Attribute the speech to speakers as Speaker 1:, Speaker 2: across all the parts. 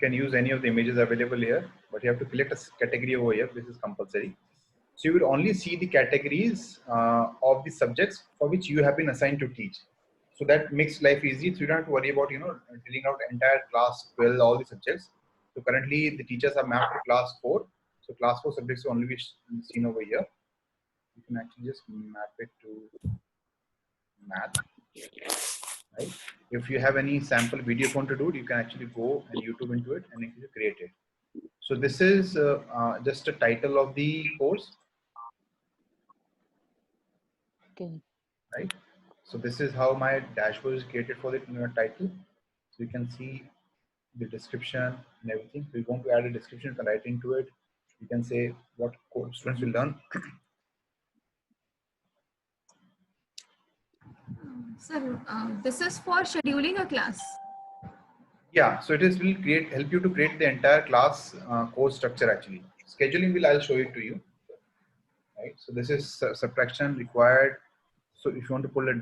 Speaker 1: can use any of the images available here, but you have to select a category over here. This is compulsory. So you will only see the categories of the subjects for which you have been assigned to teach. So that makes life easy. So you don't have to worry about, filling out entire class 12, all the subjects. So currently the teachers are mapped to class 4. So class 4 subjects will only be seen over here. You can actually just map it to math, right? If you have any sample video you want to do it, you can actually go and YouTube into it and actually create it. So this is just a title of the course.
Speaker 2: Okay.
Speaker 1: Right. So this is how my dashboard is created for the title. So you can see the description and everything. So you want to add a description, you can write into it. You can say what course students will learn.
Speaker 3: Sir, this is for scheduling a class.
Speaker 1: Yeah, so it is will help you to create the entire class course structure actually. Scheduling I'll show it to you. Right. So this is subtraction required. So if you want to pull a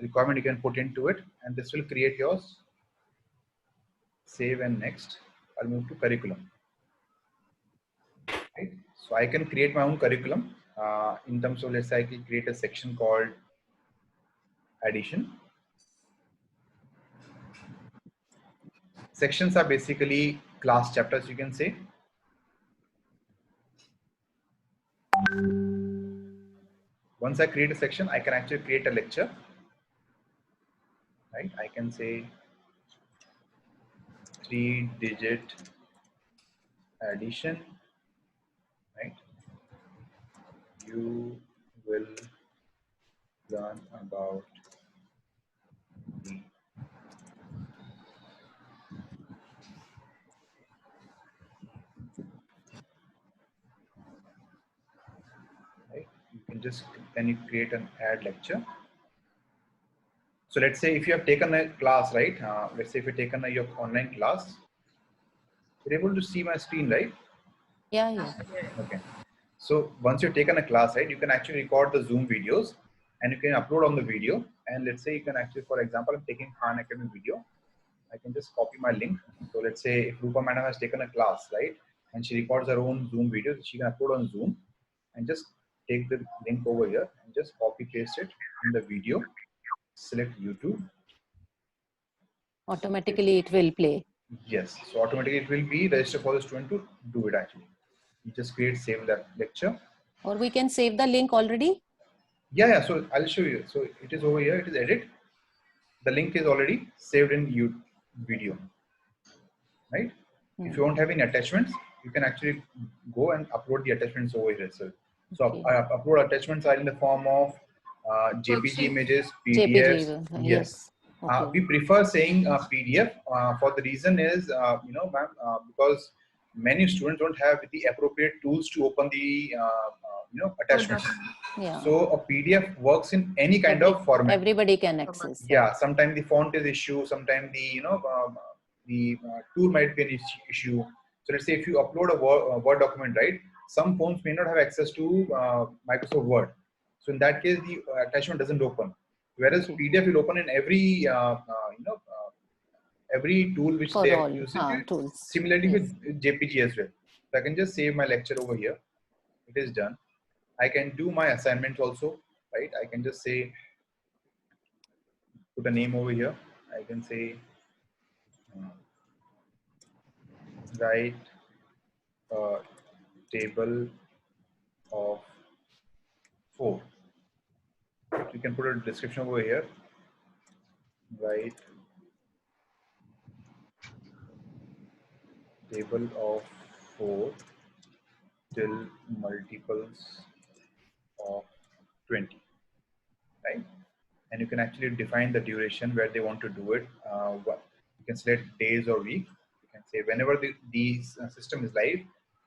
Speaker 1: requirement, you can put into it, and this will create yours. Save and next. I'll move to curriculum. Right. So I can create my own curriculum in terms of, let's say I can create a section called addition. Sections are basically class chapters, you can say. Once I create a section, I can actually create a lecture. Right. I can say 3-digit addition. Right. You will learn about the right. You can just you create an add lecture. So let's say if you have taken a class, right? Let's say if you've taken your online class, you're able to see my screen, right?
Speaker 2: Yeah.
Speaker 1: Okay. So once you've taken a class, right, you can actually record the Zoom videos and you can upload on the video. And let's say you can actually, for example, I'm taking Khan Academy video. I can just copy my link. So let's say if Rupa Madam has taken a class, right, and she records her own Zoom videos, she can upload on Zoom and just take the link over here and just copy paste it in the video. Select YouTube.
Speaker 2: Automatically it will play.
Speaker 1: Yes. So automatically it will be registered for the student to do it actually. You just create, save that lecture.
Speaker 2: Or we can save the link already?
Speaker 1: Yeah. So I'll show you. So it is over here. It is edit. The link is already saved in YouTube video. Right. If you don't have any attachments, you can actually go and upload the attachments over here. So upload attachments are in the form of JPG images, PDFs.
Speaker 2: JPG,
Speaker 1: yes.
Speaker 2: Okay.
Speaker 1: We prefer saying PDF for the reason is, ma'am, because many students don't have the appropriate tools to open the, attachments.
Speaker 2: Yeah.
Speaker 1: So a PDF works in any kind of format.
Speaker 2: Everybody can access.
Speaker 1: Yeah. Sometimes the font is issue. Sometimes the tool might be an issue. So let's say if you upload a Word document, right? Some phones may not have access to Microsoft Word. So in that case, the attachment doesn't open. Whereas PDF will open in every every tool which they are using. Similarly with JPG as well. So I can just save my lecture over here. It is done. I can do my assignments also, right? I can just say, put a name over here. I can say, write a table of 4. You can put a description over here. Write table of 4 till multiples of 20, right? And you can actually define the duration where they want to do it. You can select days or week. You can say whenever the system is live,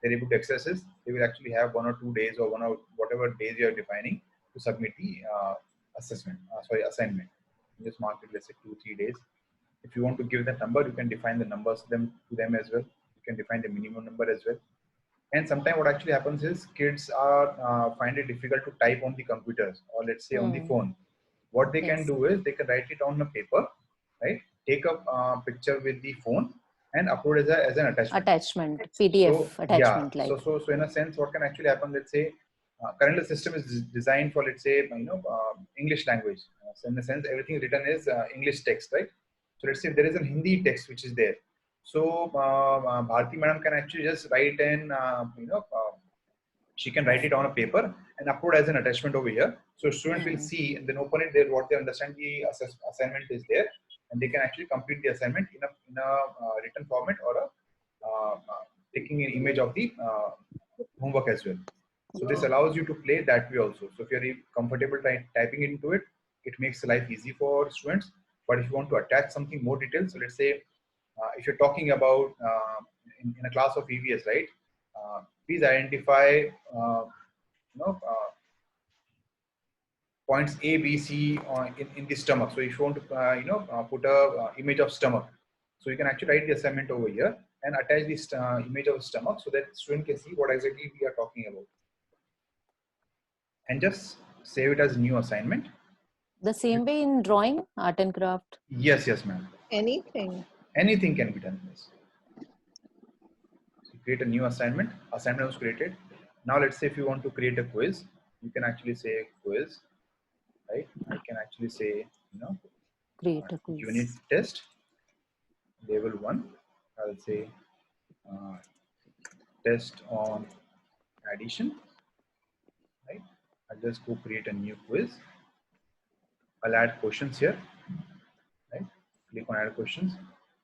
Speaker 1: they're able to access this. They will actually have 1 or 2 days or 1 or whatever days you are defining to submit the assignment. You just mark it, let's say 2-3 days. If you want to give that number, you can define the numbers to them as well. You can define the minimum number as well. And sometimes what actually happens is kids are find it difficult to type on the computers or let's say on the phone. What they can do is they can write it on a paper, right? take a picture with the phone and upload as an attachment.
Speaker 2: Attachment, PDF
Speaker 1: So yeah,
Speaker 2: attachment, like.
Speaker 1: so in a sense, what can actually happen? Let's say currently the system is designed for, let's say, English language. So in a sense, everything written is English text, right? So let's say if there is a Hindi text which is there. So Bharti madam can actually just write in, she can write it on a paper and upload as an attachment over here. So students will see and then open it there, what they understand the assignment is there, and they can actually complete the assignment in a written format or a taking an image of the homework as well. So this allows you to play that way also. So if you're comfortable typing into it, it makes life easy for students. But if you want to attach something more detailed, so let's say if you're talking about in a class of EVS, right? Please identify points A, B, C in the stomach. So if you want to put a image of stomach, so you can actually write the assignment over here and attach this image of stomach so that student can see what exactly we are talking about, and just save it as new assignment.
Speaker 2: The same way in drawing, art and craft.
Speaker 1: Yes, ma'am. Anything can be done. Yes. So create a new assignment. Assignment was created. Now let's say if you want to create a quiz, you can actually say quiz, right? I can actually say,
Speaker 2: Create a quiz.
Speaker 1: unit test, level 1. I'll say test on addition, right? I'll just go create a new quiz. I'll add questions here, right? Click on add questions.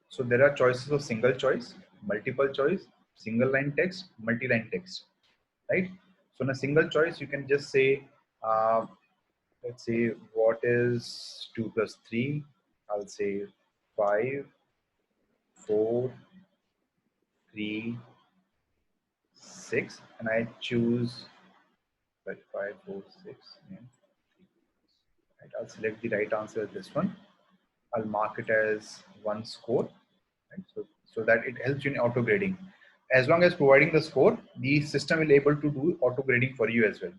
Speaker 1: So there are choices of single choice, multiple choice, single line text, multi-line text, right? So in a single choice, you can just say, let's say, what is 2 plus 3? I'll say 5, 4, 3, 6, and I choose 5, 4, 6. Yeah. Right, I'll select the right answer, this one. I'll mark it as 1 score, right? So that it helps you in auto grading. As long as providing the score, the system will be able to do auto grading for you as well,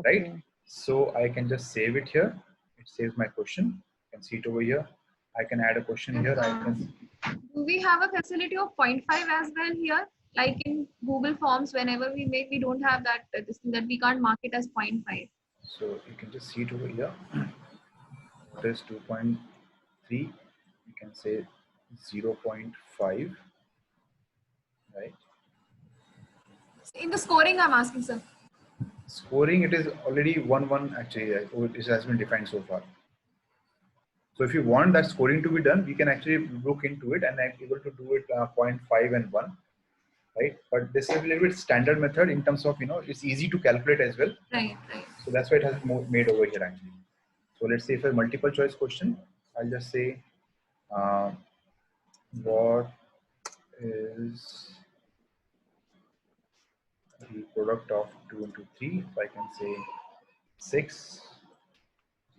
Speaker 1: right? So I can just save it here. It saves my question. You can see it over here. I can add a question here.
Speaker 3: Do we have a facility of 0.5 as well here? Like in Google Forms, whenever we make, we don't have that that we can't mark it as 0.5.
Speaker 1: So you can just see it over here. What is 2.3? You can say 0.5, right?
Speaker 3: In the scoring, I'm asking, sir.
Speaker 1: Scoring, it is already 1-1 actually. It has been defined so far. So if you want that scoring to be done, we can actually look into it, and I'm able to do it 0.5 and 1, right? But this is a little bit standard method in terms of, it's easy to calculate as well.
Speaker 3: Right.
Speaker 1: So that's why it has made over here actually. So let's say if a multiple choice question, I'll just say, what is the product of 2 into 3? So I can say 6,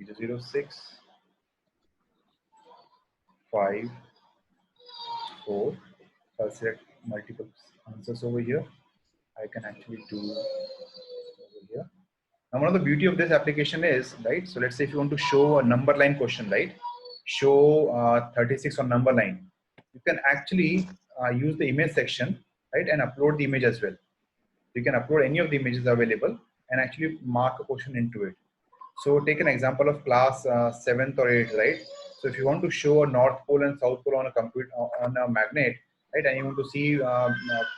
Speaker 1: 0, 0, 6, 5, 4. I'll select multiple answers over here. I can actually do over here. Now, one of the beauty of this application is, right? So let's say if you want to show a number line question, right? Show 36 on number line. You can actually use the image section, right? And upload the image as well. You can upload any of the images available and actually mark a question into it. So take an example of class 7th or 8th, right? So if you want to show a North Pole and South Pole on a computer, on a magnet, right? And you want to see,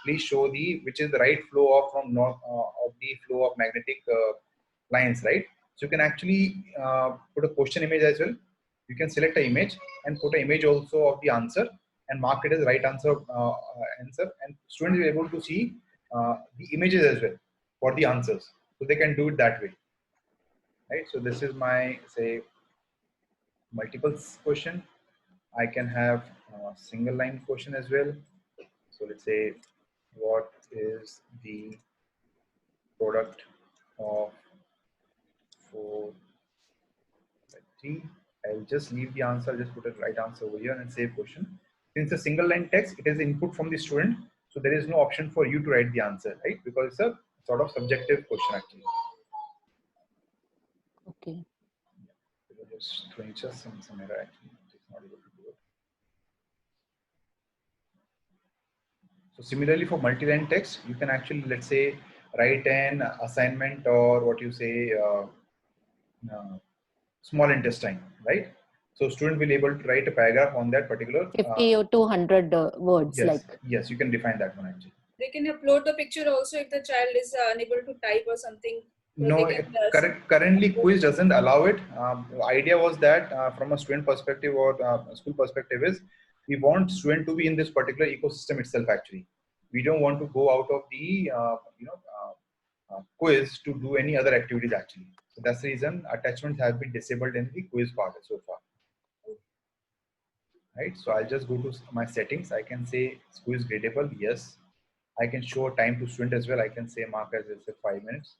Speaker 1: please show which is the right flow of from north of the flow of magnetic lines, right? So you can actually put a question image as well. You can select an image and put an image also of the answer and mark it as right answer, and students will be able to see the images as well for the answers. So they can do it that way, right? So this is my, say, multiple question. I can have a single line question as well. So let's say, what is the product of 4 by 3? I'll just leave the answer, just put a right answer over here and save question. Since it's a single line text, it is input from the student. So there is no option for you to write the answer, right? Because it's a sort of subjective question actually.
Speaker 2: Okay.
Speaker 1: Just throwing just some error actually. It's not able to do it. So similarly for multi-line text, you can actually, let's say, write an assignment or what you say, small intestine, right? So student will able to write a paragraph on that particular.
Speaker 2: 50 or 200 words,
Speaker 1: Yes,
Speaker 2: like.
Speaker 1: yes, you can define that one actually.
Speaker 4: They can upload the picture also if the child is unable to type or something. So
Speaker 1: No,
Speaker 4: they can,
Speaker 1: currently quiz doesn't allow it. The idea was that from a student perspective or school perspective is we want student to be in this particular ecosystem itself actually. We don't want to go out of the quiz to do any other activities actually. So that's the reason attachments have been disabled in the quiz part so far. Right, so I'll just go to my settings. I can say quiz gradable, yes. I can show time to student as well. I can say mark as let's say 5 minutes.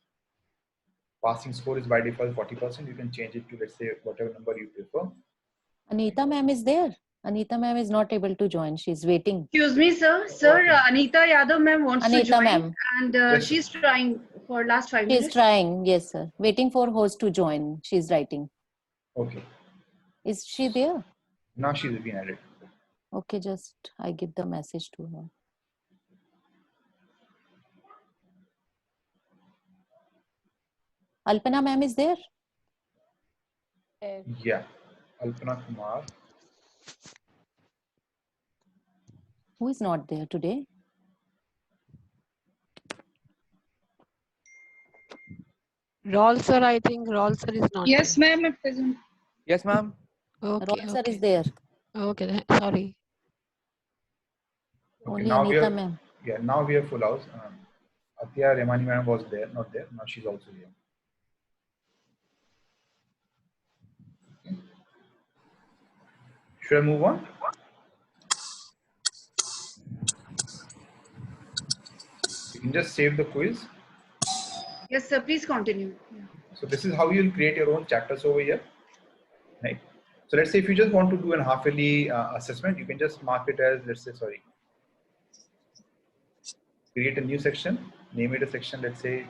Speaker 1: Passing score is by default 40%. You can change it to let's say whatever number you prefer.
Speaker 2: Anita ma'am is there. Anita ma'am is not able to join. She's waiting.
Speaker 5: Excuse me, sir. Sir,
Speaker 1: Okay.
Speaker 5: Anita Yadav ma'am wants to
Speaker 2: Anita
Speaker 5: join,
Speaker 2: ma'am.
Speaker 5: and
Speaker 1: Yes,
Speaker 5: she's trying for last 5
Speaker 2: She's
Speaker 5: minutes.
Speaker 2: trying. Yes, sir. Waiting for host to join. She's writing.
Speaker 1: Okay.
Speaker 2: Is she there?
Speaker 1: Now she's been added.
Speaker 2: Okay, just I give the message to her. Alpana ma'am is there?
Speaker 1: Yeah. Alpana Kumar.
Speaker 2: Who is not there today?
Speaker 6: Rol sir, I think Rol sir is not
Speaker 7: Yes,
Speaker 6: there.
Speaker 7: ma'am, at present.
Speaker 8: Yes, ma'am.
Speaker 6: Okay,
Speaker 2: Rol sir
Speaker 6: okay.
Speaker 2: is there.
Speaker 6: Okay, sorry.
Speaker 1: Okay,
Speaker 2: Only
Speaker 1: now we
Speaker 2: Anita
Speaker 1: are,
Speaker 2: ma'am.
Speaker 1: yeah, now we have full house. Atya Remani ma'am was there, not there. Now she's also here. Okay. Should I move on? You can just save the quiz.
Speaker 5: Yes, sir. Please continue. Yeah.
Speaker 1: So this is how you'll create your own chapters over here, right? So let's say if you just want to do an half-yearly assessment, you can just mark it as, let's say, sorry, create a new section, name it a section, let's say,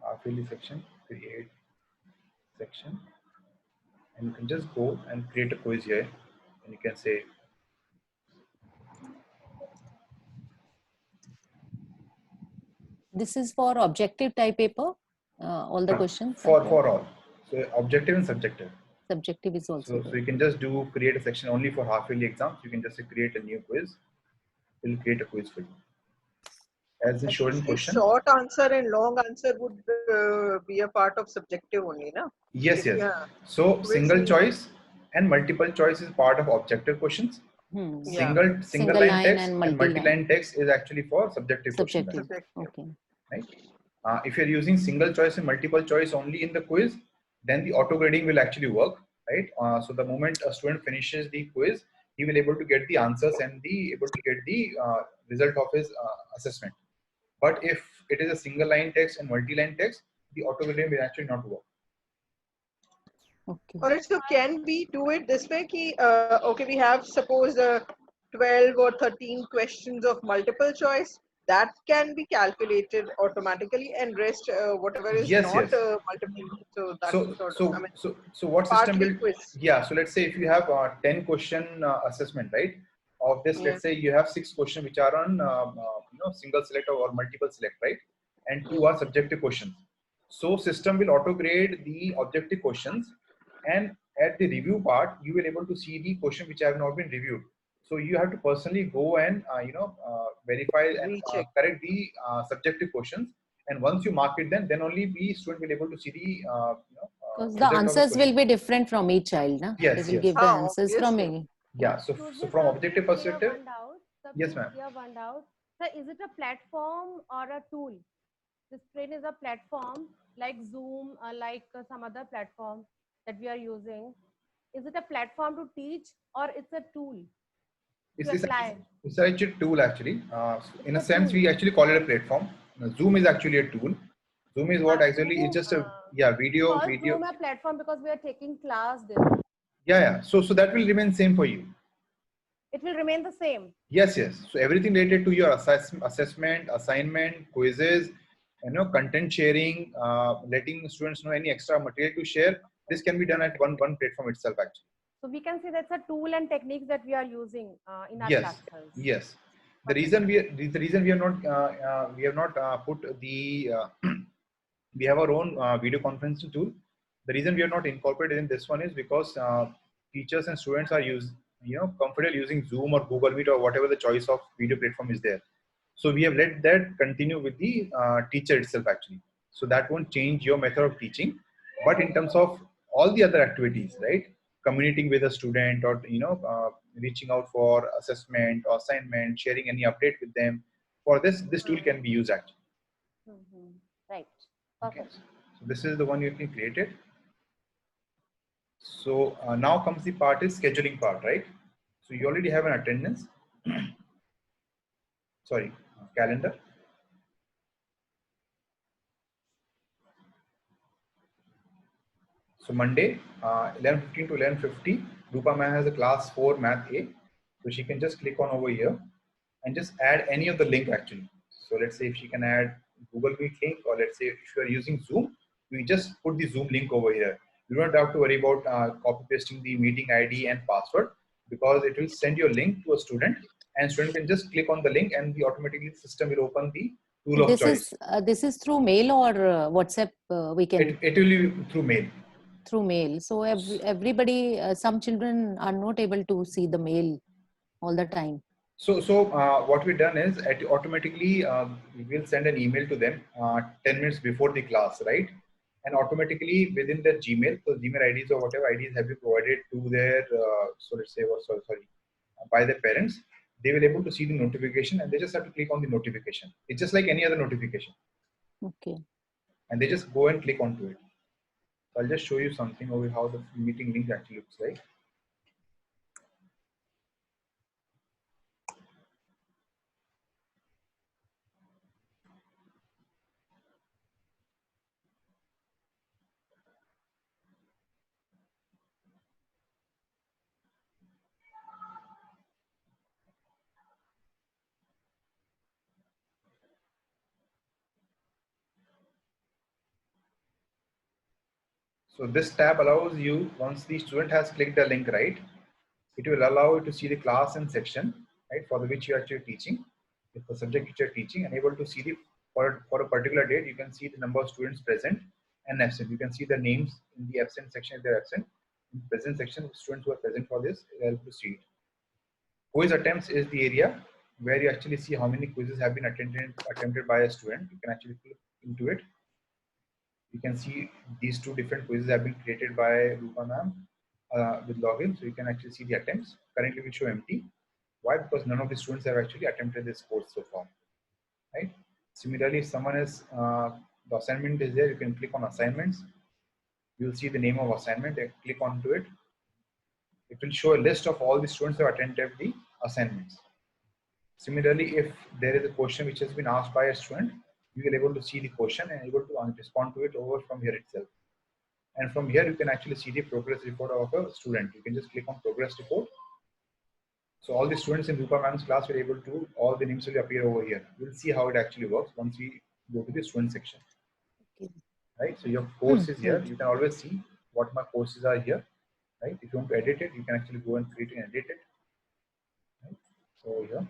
Speaker 1: half-yearly section, create section, and you can just go and create a quiz here, and you can say,
Speaker 2: This is for objective type paper. All the questions.
Speaker 1: for all. So objective and subjective.
Speaker 2: Subjective is also.
Speaker 1: So you can just create a section only for half-yearly exams. You can just create a new quiz. It will create a quiz for you. As in showing question.
Speaker 9: Short answer and long answer would be a part of subjective only, na?
Speaker 1: Yes, yes.
Speaker 9: Yeah.
Speaker 1: So single choice and multiple choice is part of objective questions.
Speaker 9: Yeah.
Speaker 1: Single line text
Speaker 2: and
Speaker 1: and multi-line text is actually for subjective questions.
Speaker 2: Subjective. Okay.
Speaker 1: Right? If you're using single choice and multiple choice only in the quiz, then the auto grading will actually work, right? So the moment a student finishes the quiz, he will able to get the answers and able to get the result of his assessment. But if it is a single line text and multi-line text, the auto grading will actually not work.
Speaker 2: Okay.
Speaker 9: Alright, so can we do it this way? Okay, we have suppose 12 or 13 questions of multiple choice. That can be calculated automatically, and rest whatever is
Speaker 1: Yes,
Speaker 9: not
Speaker 1: yes.
Speaker 9: multiple. So that
Speaker 1: So what system will?
Speaker 9: quiz.
Speaker 1: Yeah. So let's say if you have 10 question assessment, right? Of this, let's say you have 6 questions which are on single select or multiple select, right? And 2 are subjective questions. So system will auto grade the objective questions, and at the review part, you will able to see the question which have not been reviewed. So you have to personally go and verify and
Speaker 9: Recheck.
Speaker 1: correct the subjective questions. And once you mark it, then only the student will able to see the
Speaker 2: Because the
Speaker 1: result of
Speaker 2: answers
Speaker 1: question.
Speaker 2: will be different from each child. Na?
Speaker 1: Yes,
Speaker 2: They will
Speaker 1: yes.
Speaker 2: give the answers from
Speaker 9: Obviously.
Speaker 2: me.
Speaker 1: Yeah. So from objective perspective, yes, ma'am.
Speaker 10: One doubt. Sir, is it a platform or a tool? This train is a platform like Zoom, like some other platform that we are using. Is it a platform to teach or it's a tool?
Speaker 1: It's
Speaker 10: apply.
Speaker 1: it's actually a tool actually. In a sense, we actually call it a platform. Zoom is actually a tool. Zoom is what actually it's just a video.
Speaker 10: Zoom a platform because we are taking class there.
Speaker 1: Yeah. So that will remain same for you.
Speaker 10: It will remain the same.
Speaker 1: Yes. So everything related to your assessment, assignment, quizzes, content sharing, letting students know any extra material to share. This can be done at one platform itself actually.
Speaker 10: So we can say that's a tool and techniques that we are using in our
Speaker 1: Yes,
Speaker 10: classes.
Speaker 1: yes. The
Speaker 10: Okay.
Speaker 1: reason we have not put the we have our own video conferencing tool. The reason we are not incorporated in this one is because teachers and students are comfortable using Zoom or Google Meet or whatever the choice of video platform is there. So we have let that continue with the teacher itself actually. So that won't change your method of teaching. But in terms of all the other activities, right? Communicating with a student or reaching out for assessment or assignment, sharing any update with them. For this tool can be used actually.
Speaker 10: Right.
Speaker 1: Okay.
Speaker 10: Perfect.
Speaker 1: So this is the one you can create it. So now comes the part is scheduling part, right? So you already have an attendance. Sorry, calendar. So Monday, 11:15 to 11:50, Rupa ma'am has a class 4 math A. So she can just click on over here and just add any of the link actually. So let's say if she can add Google Meet link, or let's say if you are using Zoom, we just put the Zoom link over here. You don't have to worry about copy pasting the meeting ID and password, because it will send you a link to a student, and student can just click on the link and the automatically system will open the tool of choice.
Speaker 2: This is through mail or WhatsApp. We can
Speaker 1: It will be through mail.
Speaker 2: through mail. So everybody, some children are not able to see the mail all the time.
Speaker 1: So what we've done is automatically we will send an email to them 10 minutes before the class, right? And automatically within their Gmail, so Gmail IDs or whatever IDs have been provided to their, so let's say, by their parents, they will able to see the notification and they just have to click on the notification. It's just like any other notification.
Speaker 2: Okay.
Speaker 1: And they just go and click onto it. So I'll just show you something over how the meeting link actually looks like. So this tab allows you, once the student has clicked the link, right, it will allow you to see the class and section, right, for which you are actually teaching, the subject which you are teaching, and able to see the, for a particular date, you can see the number of students present and absent. You can see the names in the absent section if they're absent. In the present section, students who are present for this, you're able to see it. Quiz attempts is the area where you actually see how many quizzes have been attempted by a student. You can actually click into it. You can see these two different quizzes have been created by Rupa ma'am with login. So you can actually see the attempts. Currently we show empty. Why? Because none of the students have actually attempted this course so far, right? Similarly, if someone is, the assignment is there, you can click on assignments. You'll see the name of assignment, and click onto it. It will show a list of all the students who have attempted the assignments. Similarly, if there is a question which has been asked by a student, you will be able to see the question and able to respond to it over from here itself. And from here, you can actually see the progress report of a student. You can just click on progress report. So all the students in Rupa ma'am's class were able to, all the names will appear over here. We'll see how it actually works once we go to the student section.
Speaker 2: Okay.
Speaker 1: Right, so your course is here. You can always see what my courses are here. Right, if you want to edit it, you can actually go and create and edit it. Right? So here.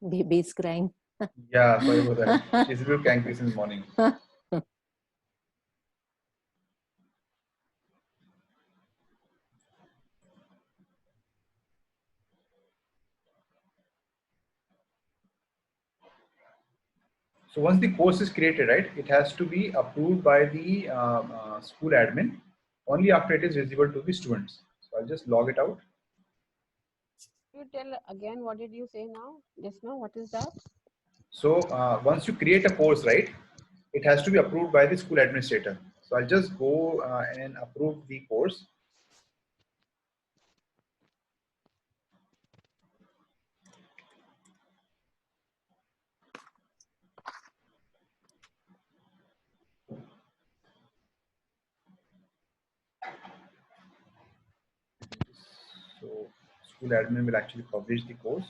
Speaker 2: Baby's crying.
Speaker 1: Yeah, sorry about that. She's a bit cranky since morning. So once the course is created, right, it has to be approved by the school admin. Only after it is visible to the students. So I'll just log it out.
Speaker 6: You tell again, what did you say now? Just now, what is that?
Speaker 1: So once you create a course, right, it has to be approved by the school administrator. So I'll just go and approve the course. school admin will actually publish the course,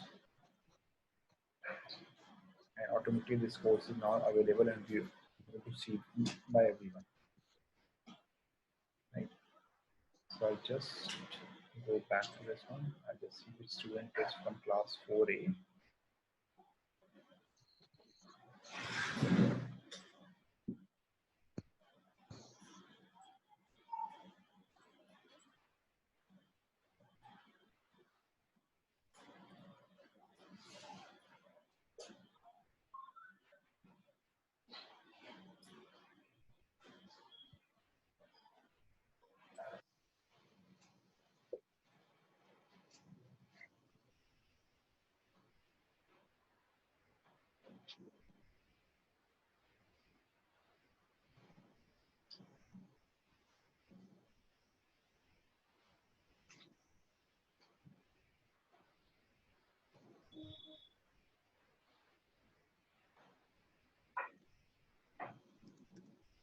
Speaker 1: and automatically this course is now available and be able to see by everyone. Right. So I'll just go back to this one. I'll just see which student is from class 4A.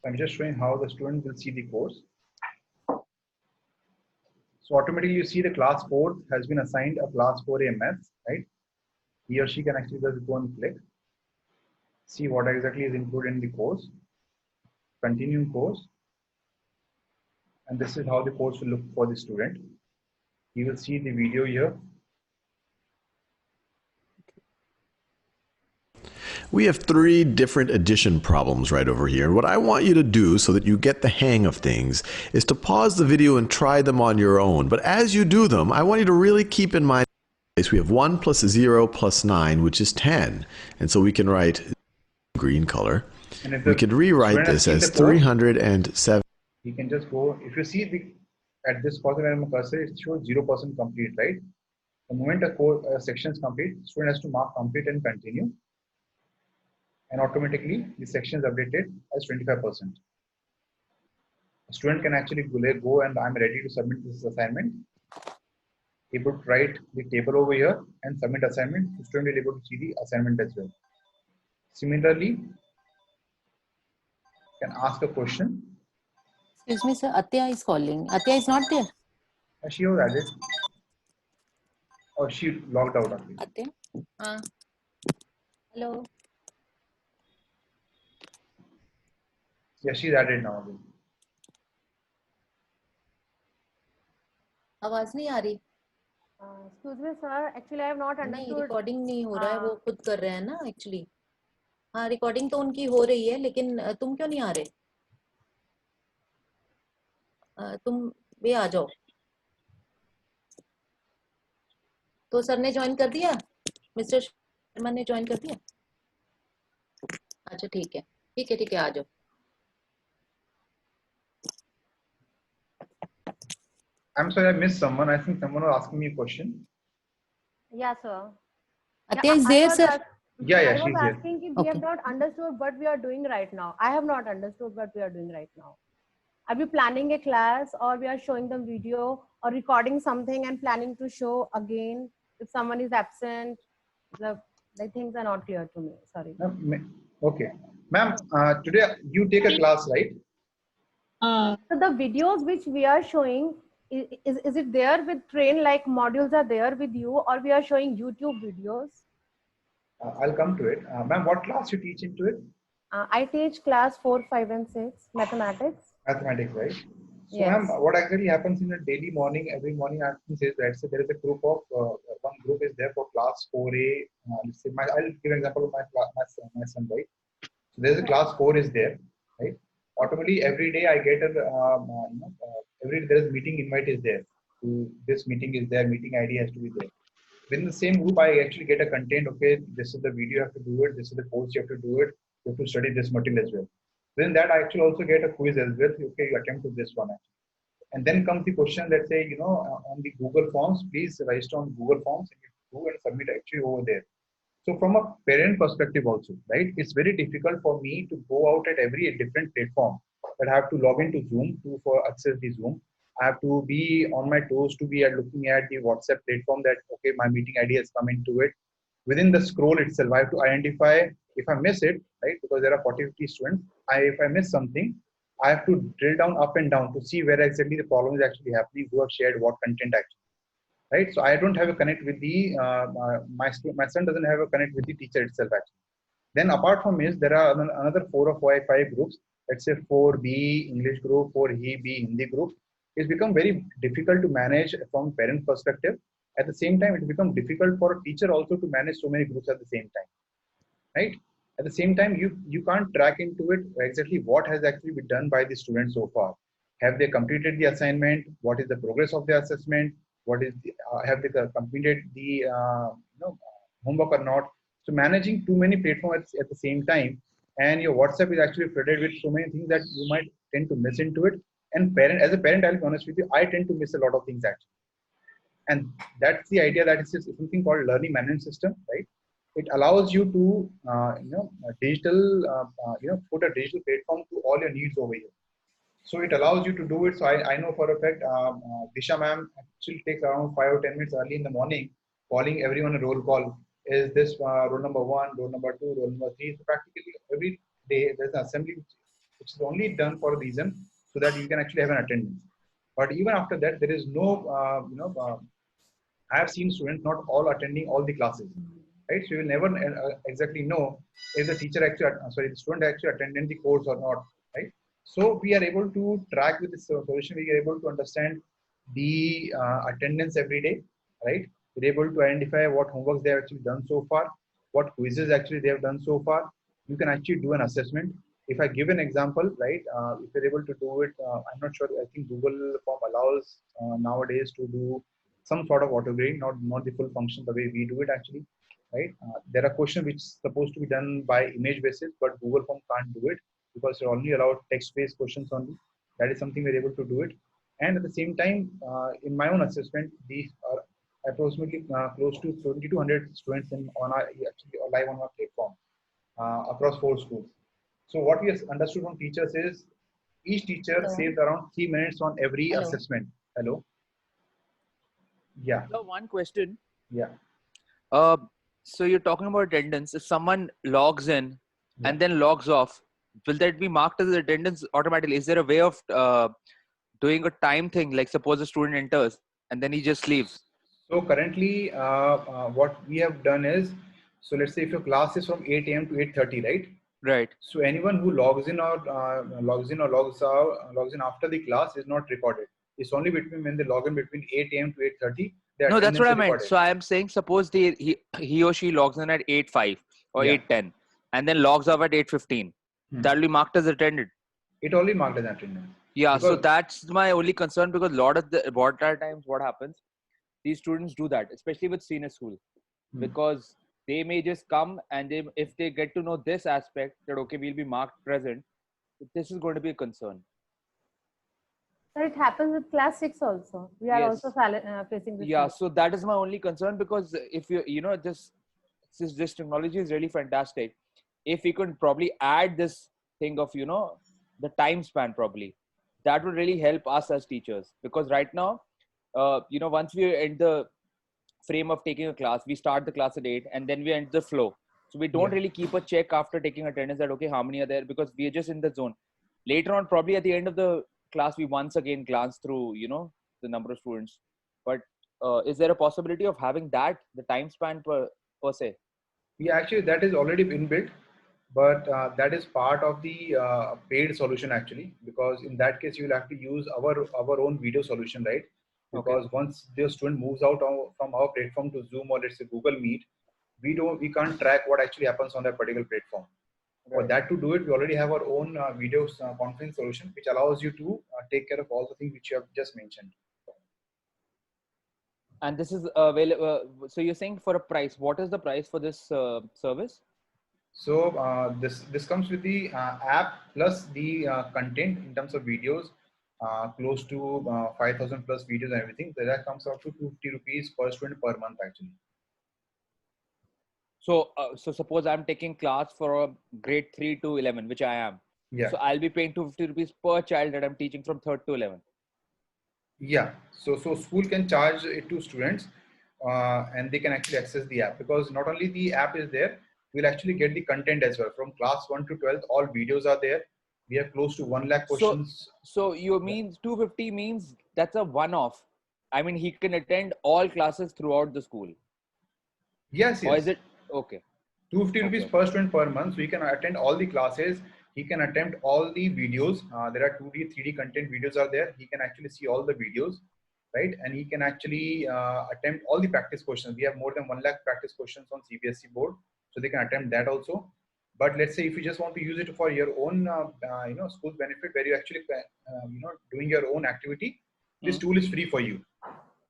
Speaker 1: I'm just showing how the student will see the course. So automatically you see the class 4 has been assigned a class 4A maths, right? He or she can actually just go and click, see what exactly is included in the course, continue course, and this is how the course will look for the student. He will see the video here.
Speaker 7: We have 3 different addition problems right over here. And what I want you to do so that you get the hang of things is to pause the video and try them on your own. But as you do them, I want you to really keep in mind we have 1 plus 0 plus 9, which is 10. And so we can write green color. We could rewrite this as 307.
Speaker 1: You can just go, if you see at this point where my cursor, it shows 0% complete, right? The moment a section is complete, student has to mark complete and continue. And automatically the section is updated as 25%. A student can actually go and I'm ready to submit this assignment. He would write the table over here and submit assignment. The student will be able to see the assignment as well. Similarly, can ask a question.
Speaker 2: Excuse me, sir. Atya is calling. Atya is not there.
Speaker 1: She was added. Or she logged out.
Speaker 2: Atya? Hello.
Speaker 1: Yeah, she's added now.
Speaker 2: आवाज नहीं आ रही.
Speaker 10: Excuse me, sir. Actually, I have not
Speaker 2: नहीं,
Speaker 10: understood.
Speaker 2: Recording नहीं हो रहा है, वो खुद कर रहे हैं ना एक्चुअली. हाँ, रिकॉर्डिंग तो उनकी हो रही है, लेकिन तुम क्यों नहीं आ रहे? तुम भी आ जाओ. तो सर ने ज्वाइन कर दिया, मिस्टर शर्मा ने ज्वाइन कर दिया. अच्छा ठीक है, ठीक है, ठीक है, आ जाओ.
Speaker 1: I'm sorry, I missed someone. I think someone was asking me a question.
Speaker 10: Yeah, sir.
Speaker 2: Atya is there, sir?
Speaker 1: Yeah,
Speaker 10: I
Speaker 1: she's
Speaker 10: was
Speaker 1: here.
Speaker 10: asking if we have not understood what we are doing right now. I have not understood what we are doing right now. Are we planning a class, or we are showing them video, or recording something and planning to show again if someone is absent? The things are not clear to me. Sorry.
Speaker 1: Okay. Ma'am, today you take a class, right?
Speaker 10: So the videos which we are showing, is it there with train, like modules are there with you, or we are showing YouTube videos?
Speaker 1: I'll come to it. Ma'am, what class you teach into it?
Speaker 10: I teach class 4, 5 and 6, mathematics.
Speaker 1: Mathematics, right? So
Speaker 10: Yes.
Speaker 1: ma'am, what actually happens in a daily morning, every morning I says that so there is a group of, one group is there for class 4A. Let's say I'll give an example of my son, right? So there's a class 4 is there, right? Automatically every day I get every day there is meeting invite is there. This meeting is there, meeting ID has to be there. Within the same group, I actually get a content, okay, this is the video you have to do it, this is the course you have to do it, you have to study this material as well. Within that, I actually also get a quiz as well, okay, you attempt to this one. And then comes the question, let's say, on the Google Forms, please register on Google Forms and you do and submit actually over there. So from a parent perspective also, right, it's very difficult for me to go out at every different platform that I have to log into Zoom for access the Zoom. I have to be on my toes to be looking at the WhatsApp platform that, okay, my meeting ID has come into it. Within the scroll itself, I have to identify if I miss it, right, because there are 40-50 students. If I miss something, I have to drill down up and down to see where exactly the problem is actually happening, who have shared what content actually. right? So I don't have a connect with the my son doesn't have a connect with the teacher itself actually. Then apart from this, there are another 4 or 5 groups. Let's say 4B English group, 4B Hindi group. It's become very difficult to manage from parent perspective. At the same time, it becomes difficult for a teacher also to manage so many groups at the same time, right? At the same time, you can't track into it exactly what has actually been done by the students so far. Have they completed the assignment? What is the progress of the assessment? What is the, have they completed the homework or not? So managing too many platforms at the same time, and your WhatsApp is actually flooded with so many things that you might tend to miss into it. And as a parent, I'll be honest with you, I tend to miss a lot of things actually. And that's the idea that is something called learning management system, right? It allows you to digital put a digital platform to all your needs over here. So it allows you to do it. So I know for a fact Disha ma'am actually takes around 5 or 10 minutes early in the morning calling everyone a roll call. Is this roll number 1, roll number 2, roll number 3? So practically every day there's an assembly which is only done for a reason, so that you can actually have an attendance. But even after that, there is no I have seen students not all attending all the classes, right? So you will never exactly know if the teacher actually, the student actually attended the course or not, right? So we are able to track with this solution. We are able to understand the attendance every day, right? We're able to identify what homeworks they have actually done so far, what quizzes actually they have done so far. You can actually do an assessment. If I give an example, right, if you're able to do it, I'm not sure. I think Google Form allows nowadays to do some sort of auto grading, not the full function the way we do it actually, right? There are questions which is supposed to be done by image basis, but Google Form can't do it because you're only allowed text-based questions only. That is something we're able to do it. And at the same time, in my own assessment, these are approximately close to 2,200 students on our actually live on our platform across 4 schools. So what we have understood from teachers is each teacher
Speaker 2: Hello.
Speaker 1: saves around 3 minutes on every
Speaker 2: Hello.
Speaker 1: assessment. Hello. Yeah.
Speaker 8: So one question.
Speaker 1: Yeah.
Speaker 8: So you're talking about attendance. If someone logs in and then logs off, will that be marked as attendance automatically? Is there a way of doing a time thing? Like suppose a student enters and then he just leaves.
Speaker 1: So currently, what we have done is, so let's say if your class is from 8 a.m. to 8:30, right?
Speaker 8: Right.
Speaker 1: So anyone who logs in or logs in after the class is not recorded. It's only between when they log in between 8 a.m. to 8:30.
Speaker 8: No, that's what I meant. So I am saying, suppose he or she logs in at 8:05 or 8:10 and then logs off at 8:15. That will be marked as attended.
Speaker 1: It only marked as attendance.
Speaker 8: Yeah,
Speaker 1: because,
Speaker 8: so that's my only concern, because a lot of times what happens, these students do that, especially with senior school, because they may just come and if they get to know this aspect that, okay, we'll be marked present, this is going to be a concern.
Speaker 10: So it happens with class 6 also. We are
Speaker 8: Yes.
Speaker 10: also facing this.
Speaker 8: Yeah, so that is my only concern, because if this technology is really fantastic. If we could probably add this thing of, the time span probably, that would really help us as teachers, because right now, once we end the frame of taking a class, we start the class at 8 and then we end the flow. So we don't really keep a check after taking attendance that, okay, how many are there, because we are just in the zone. Later on, probably at the end of the class, we once again glance through, the number of students. But is there a possibility of having that, the time span per se?
Speaker 1: Yeah, actually that is already inbuilt, but that is part of the paid solution actually, because in that case you will have to use our own video solution, right? Because once the student moves out from our platform to Zoom or let's say Google Meet, we can't track what actually happens on that particular platform. Right. For that to do it, we already have our own video conference solution, which allows you to take care of all the things which you have just mentioned.
Speaker 8: And this is available. So you're saying for a price, what is the price for this service?
Speaker 1: So this comes with the app plus the content in terms of videos, close to 5,000 plus videos and everything. So that comes out to 250 rupees per student per month actually.
Speaker 8: So so suppose I'm taking class for a grade 3 to 11, which I am.
Speaker 1: Yeah.
Speaker 8: So I'll be paying 250 rupees per child that I'm teaching from 3rd to 11th.
Speaker 1: Yeah. So school can charge it to students and they can actually access the app, because not only the app is there, we'll actually get the content as well. From class 1 to 12th, all videos are there. We have close to 1 lakh questions.
Speaker 8: So you mean 250 means that's a one-off, I mean, he can attend all classes throughout the school.
Speaker 1: Yes,
Speaker 8: Or is
Speaker 1: yes.
Speaker 8: it okay?
Speaker 1: 250 rupees
Speaker 8: Okay.
Speaker 1: per student per month. So he can attend all the classes. He can attempt all the videos. There are 2D, 3D content videos are there. He can actually see all the videos, right? And he can actually attempt all the practice questions. We have more than 1 lakh practice questions on CBSE board. So they can attempt that also. But let's say if you just want to use it for your own, school benefit, where you actually, doing your own activity, this tool is free for you,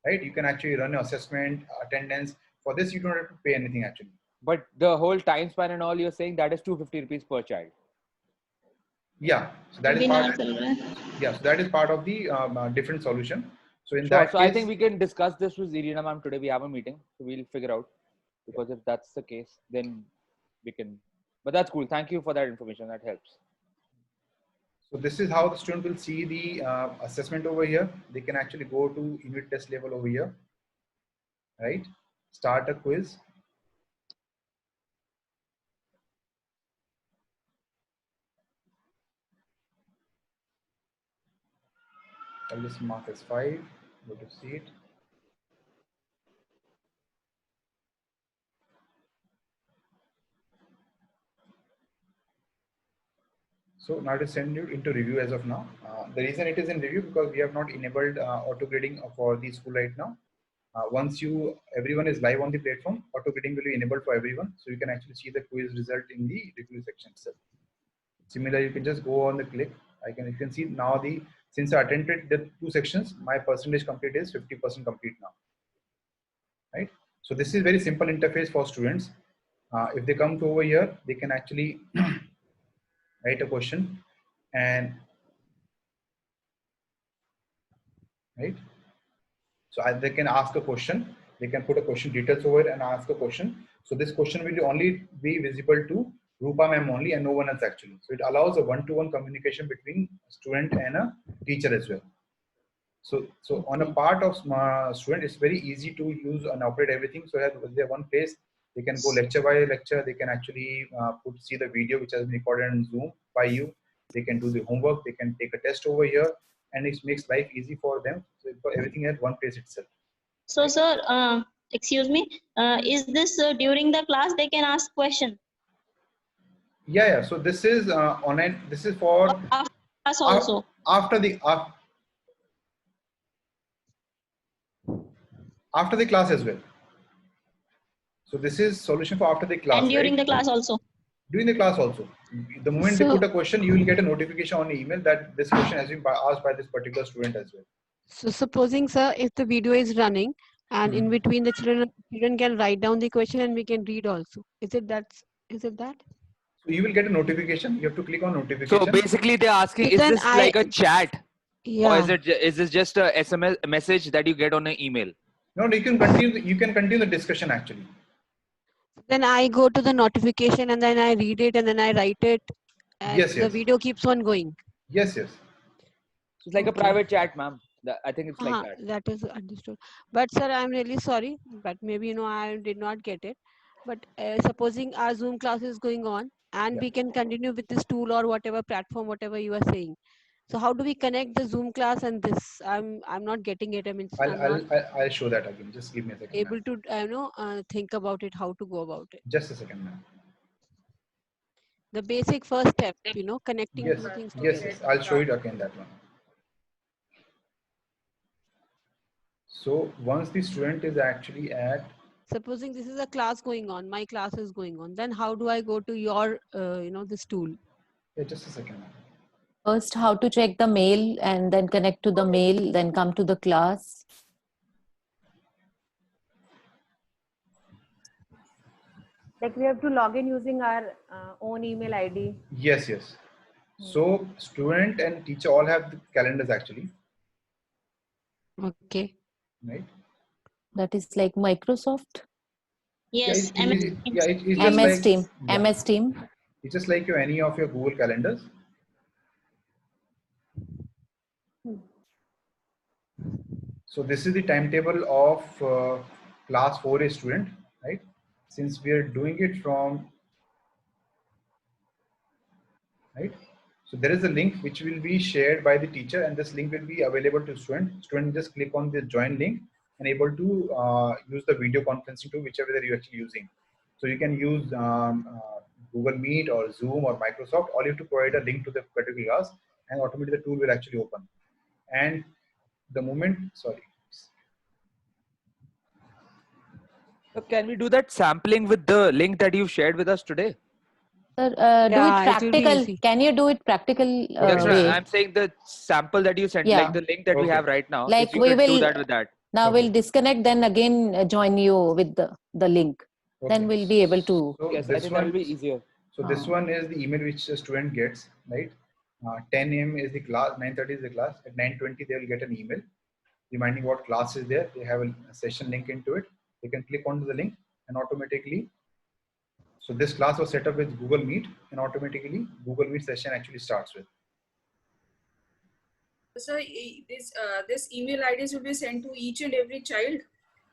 Speaker 1: right? You can actually run your assessment, attendance. For this, you don't have to pay anything actually.
Speaker 8: But the whole time span and all you're saying, that is 250 rupees per child.
Speaker 1: Yeah, so that is part. Yeah, so that is part of the different solution. So in
Speaker 8: Sure.
Speaker 1: that
Speaker 8: So
Speaker 1: case,
Speaker 8: I think we can discuss this with Irina ma'am today. We have a meeting, so we'll figure out. Because if that's the case, then we can. But that's cool. Thank you for that information. That helps.
Speaker 1: so this is how the student will see the assessment over here. They can actually go to unit test level over here, right? Start a quiz. I'll just mark as 5. Go to see it. So now to send you into review as of now. The reason it is in review because we have not enabled auto grading for the school right now. Once everyone is live on the platform, auto grading will be enabled for everyone. So you can actually see the quiz result in the review section itself. Similar, you can just go on the click. You can see now since I attended the 2 sections, my percentage complete is 50% complete now. Right? So this is very simple interface for students. If they come to over here, they can actually write a question and right. So they can ask a question. They can put a question details over it and ask a question. So this question will only be visible to Rupa ma'am only and no one else actually. So it allows a one-to-one communication between a student and a teacher as well. So on a part of student, it's very easy to use and operate everything. So they're one place, they can go lecture by lecture. They can actually see the video which has been recorded in Zoom by you. They can do the homework. They can take a test over here, and it makes life easy for them. So for everything at one place itself.
Speaker 11: So, sir, excuse me, is this during the class they can ask question?
Speaker 1: Yeah. So this is online. This is for
Speaker 11: After class also.
Speaker 1: After the class as well. So this is solution for after the class.
Speaker 11: And during
Speaker 1: right?
Speaker 11: the class also.
Speaker 1: During the class also. The moment they put a question, you will get a notification on the email that this question has been asked by this particular student as well.
Speaker 6: So supposing, sir, if the video is running and in between the children can write down the question and we can read also. Is it that?
Speaker 1: So you will get a notification. You have to click on notification.
Speaker 8: So basically they're asking,
Speaker 6: So
Speaker 8: is
Speaker 6: then
Speaker 8: this like a chat?
Speaker 6: Yeah.
Speaker 8: Or is this just a SMS message that you get on an email?
Speaker 1: No, you can continue the discussion actually.
Speaker 6: Then I go to the notification and then I read it and then I write it. And
Speaker 1: Yes.
Speaker 6: the video keeps on going.
Speaker 1: Yes.
Speaker 8: It's like a private chat, ma'am. I think it's like that.
Speaker 6: That is understood. But sir, I'm really sorry, but maybe I did not get it. But supposing our Zoom class is going on and we can continue with this tool or whatever platform, whatever you are saying. So how do we connect the Zoom class and this? I'm not getting it. I mean,
Speaker 1: I'll show that again. Just give me a second.
Speaker 6: Able to think about it, how to go about it.
Speaker 1: Just a second, ma'am.
Speaker 6: The basic first step, connecting two things together.
Speaker 1: Yes. I'll show you again that one. So once the student is actually at.
Speaker 6: Supposing this is a class going on, my class is going on, then how do I go to your, this tool?
Speaker 1: Yeah, just a second.
Speaker 2: First, how to check the mail and then connect to the mail, then come to the class.
Speaker 10: Like we have to log in using our own email ID.
Speaker 1: Yes. So student and teacher all have the calendars actually.
Speaker 6: Okay.
Speaker 1: Right.
Speaker 2: That is like Microsoft.
Speaker 11: Yes.
Speaker 2: MS Team. MS Team.
Speaker 1: It's just like any of your Google calendars. So this is the timetable of class 4A student, right? Since we are doing it from, right? So there is a link which will be shared by the teacher, and this link will be available to student. Student just click on the join link and able to use the video conferencing tool, whichever that you're actually using. So you can use Google Meet or Zoom or Microsoft. All you have to provide a link to the particular class, and automatically the tool will actually open. And the moment, sorry.
Speaker 8: So can we do that sampling with the link that you shared with us today?
Speaker 2: Sir, do
Speaker 6: Yeah,
Speaker 2: it
Speaker 6: it will be
Speaker 2: practical.
Speaker 6: easy.
Speaker 2: Can you do it practical
Speaker 8: That's right.
Speaker 2: way?
Speaker 8: I'm saying the sample that you sent,
Speaker 2: Yeah.
Speaker 8: like the link that we
Speaker 1: Okay.
Speaker 8: have right now.
Speaker 2: Like
Speaker 8: if you
Speaker 2: we
Speaker 8: could do
Speaker 2: will
Speaker 8: that with that.
Speaker 2: now
Speaker 1: Okay.
Speaker 2: we'll disconnect, then again join you with the link. Then
Speaker 1: Okay.
Speaker 2: we'll be able to.
Speaker 1: So
Speaker 8: Yes, I
Speaker 1: this
Speaker 8: think that will
Speaker 1: one,
Speaker 8: be easier.
Speaker 1: so this one is the email which the student gets, right? 10 a.m. is the class, 9:30 is the class. At 9:20 they will get an email reminding what class is there. They have a session link into it. They can click onto the link and automatically. So this class was set up with Google Meet, and automatically Google Meet session actually starts with.
Speaker 4: So this email IDs will be sent to each and every child.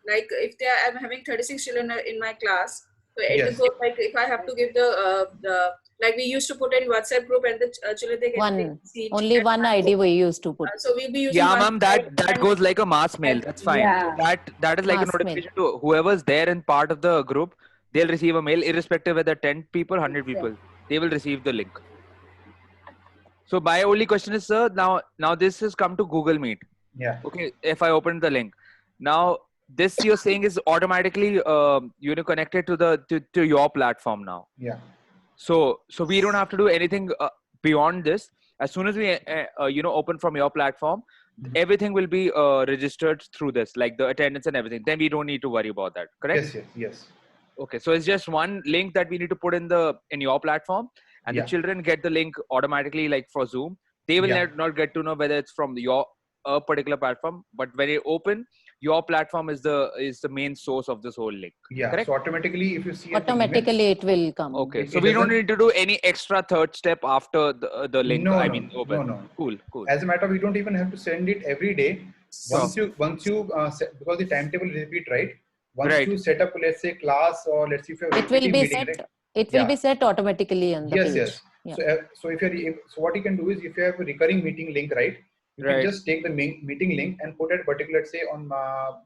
Speaker 4: Like if I'm having 36 children in my class, so it
Speaker 1: Yes.
Speaker 4: will go like if I have to give the like we used to put in WhatsApp group and the children they can see it
Speaker 2: Only
Speaker 4: at
Speaker 2: one ID we used to put.
Speaker 4: So we'll be using
Speaker 8: Yeah,
Speaker 4: one
Speaker 8: ma'am, that goes like a mass mail. That's fine.
Speaker 2: Yeah.
Speaker 8: That is like
Speaker 2: Mass
Speaker 8: a notification to whoever's there in part of the group. They'll receive a mail, irrespective whether 10 people, 100 people. They will receive the link. So my only question is, sir, now this has come to Google Meet.
Speaker 1: Yeah.
Speaker 8: Okay, if I open the link, now this you're saying is automatically connected to your platform now.
Speaker 1: Yeah.
Speaker 8: So we don't have to do anything beyond this. As soon as we open from your platform, everything will be registered through this, like the attendance and everything. Then we don't need to worry about that. Correct?
Speaker 1: Yes.
Speaker 8: Okay, so it's just one link that we need to put in your platform, and the children get the link automatically, like for Zoom. They will not get to know whether it's from your particular platform, but when you open, your platform is the main source of this whole link.
Speaker 1: Yeah.
Speaker 8: Correct?
Speaker 1: So automatically, if you see
Speaker 2: Automatically it will come.
Speaker 8: Okay, so we don't need to do any extra third step after the link.
Speaker 1: No,
Speaker 8: open.
Speaker 1: No.
Speaker 8: Cool.
Speaker 1: As a matter of, we don't even have to send it every day. Once you because the timetable is repeat, right? Once you set up, let's say class, or let's see if you're
Speaker 2: it will be set.
Speaker 1: right?
Speaker 2: It will be set automatically on the page.
Speaker 1: Yes.
Speaker 2: Yeah.
Speaker 1: So what you can do is, if you have a recurring meeting link, right? You can just take the meeting link and put it particular, let's say on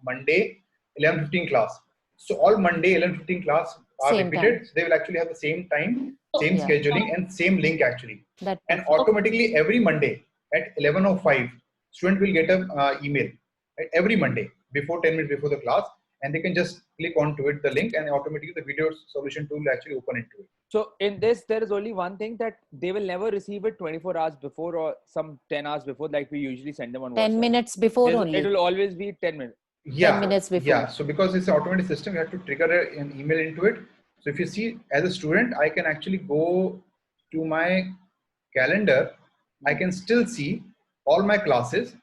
Speaker 1: Monday 11:15 class. So all Monday 11:15 class are
Speaker 2: Same
Speaker 1: repeated.
Speaker 2: time.
Speaker 1: They will actually have the same time, same
Speaker 2: Yeah.
Speaker 1: scheduling, and same link actually.
Speaker 2: That
Speaker 1: And automatically every Monday at 11:05, student will get an email, right? Every Monday before 10 minutes before the class, and they can just click onto it, the link, and automatically the video solution tool will actually open into it.
Speaker 8: So in this, there is only one thing, that they will never receive it 24 hours before or some 10 hours before, like we usually send them on
Speaker 2: 10
Speaker 8: WhatsApp.
Speaker 2: minutes before only.
Speaker 8: It will always be 10 minutes.
Speaker 1: Yeah.
Speaker 2: 10 minutes before.
Speaker 1: Yeah. So because it's an automated system, you have to trigger an email into it. So if you see, as a student, I can actually go to my calendar. I can still see all my classes.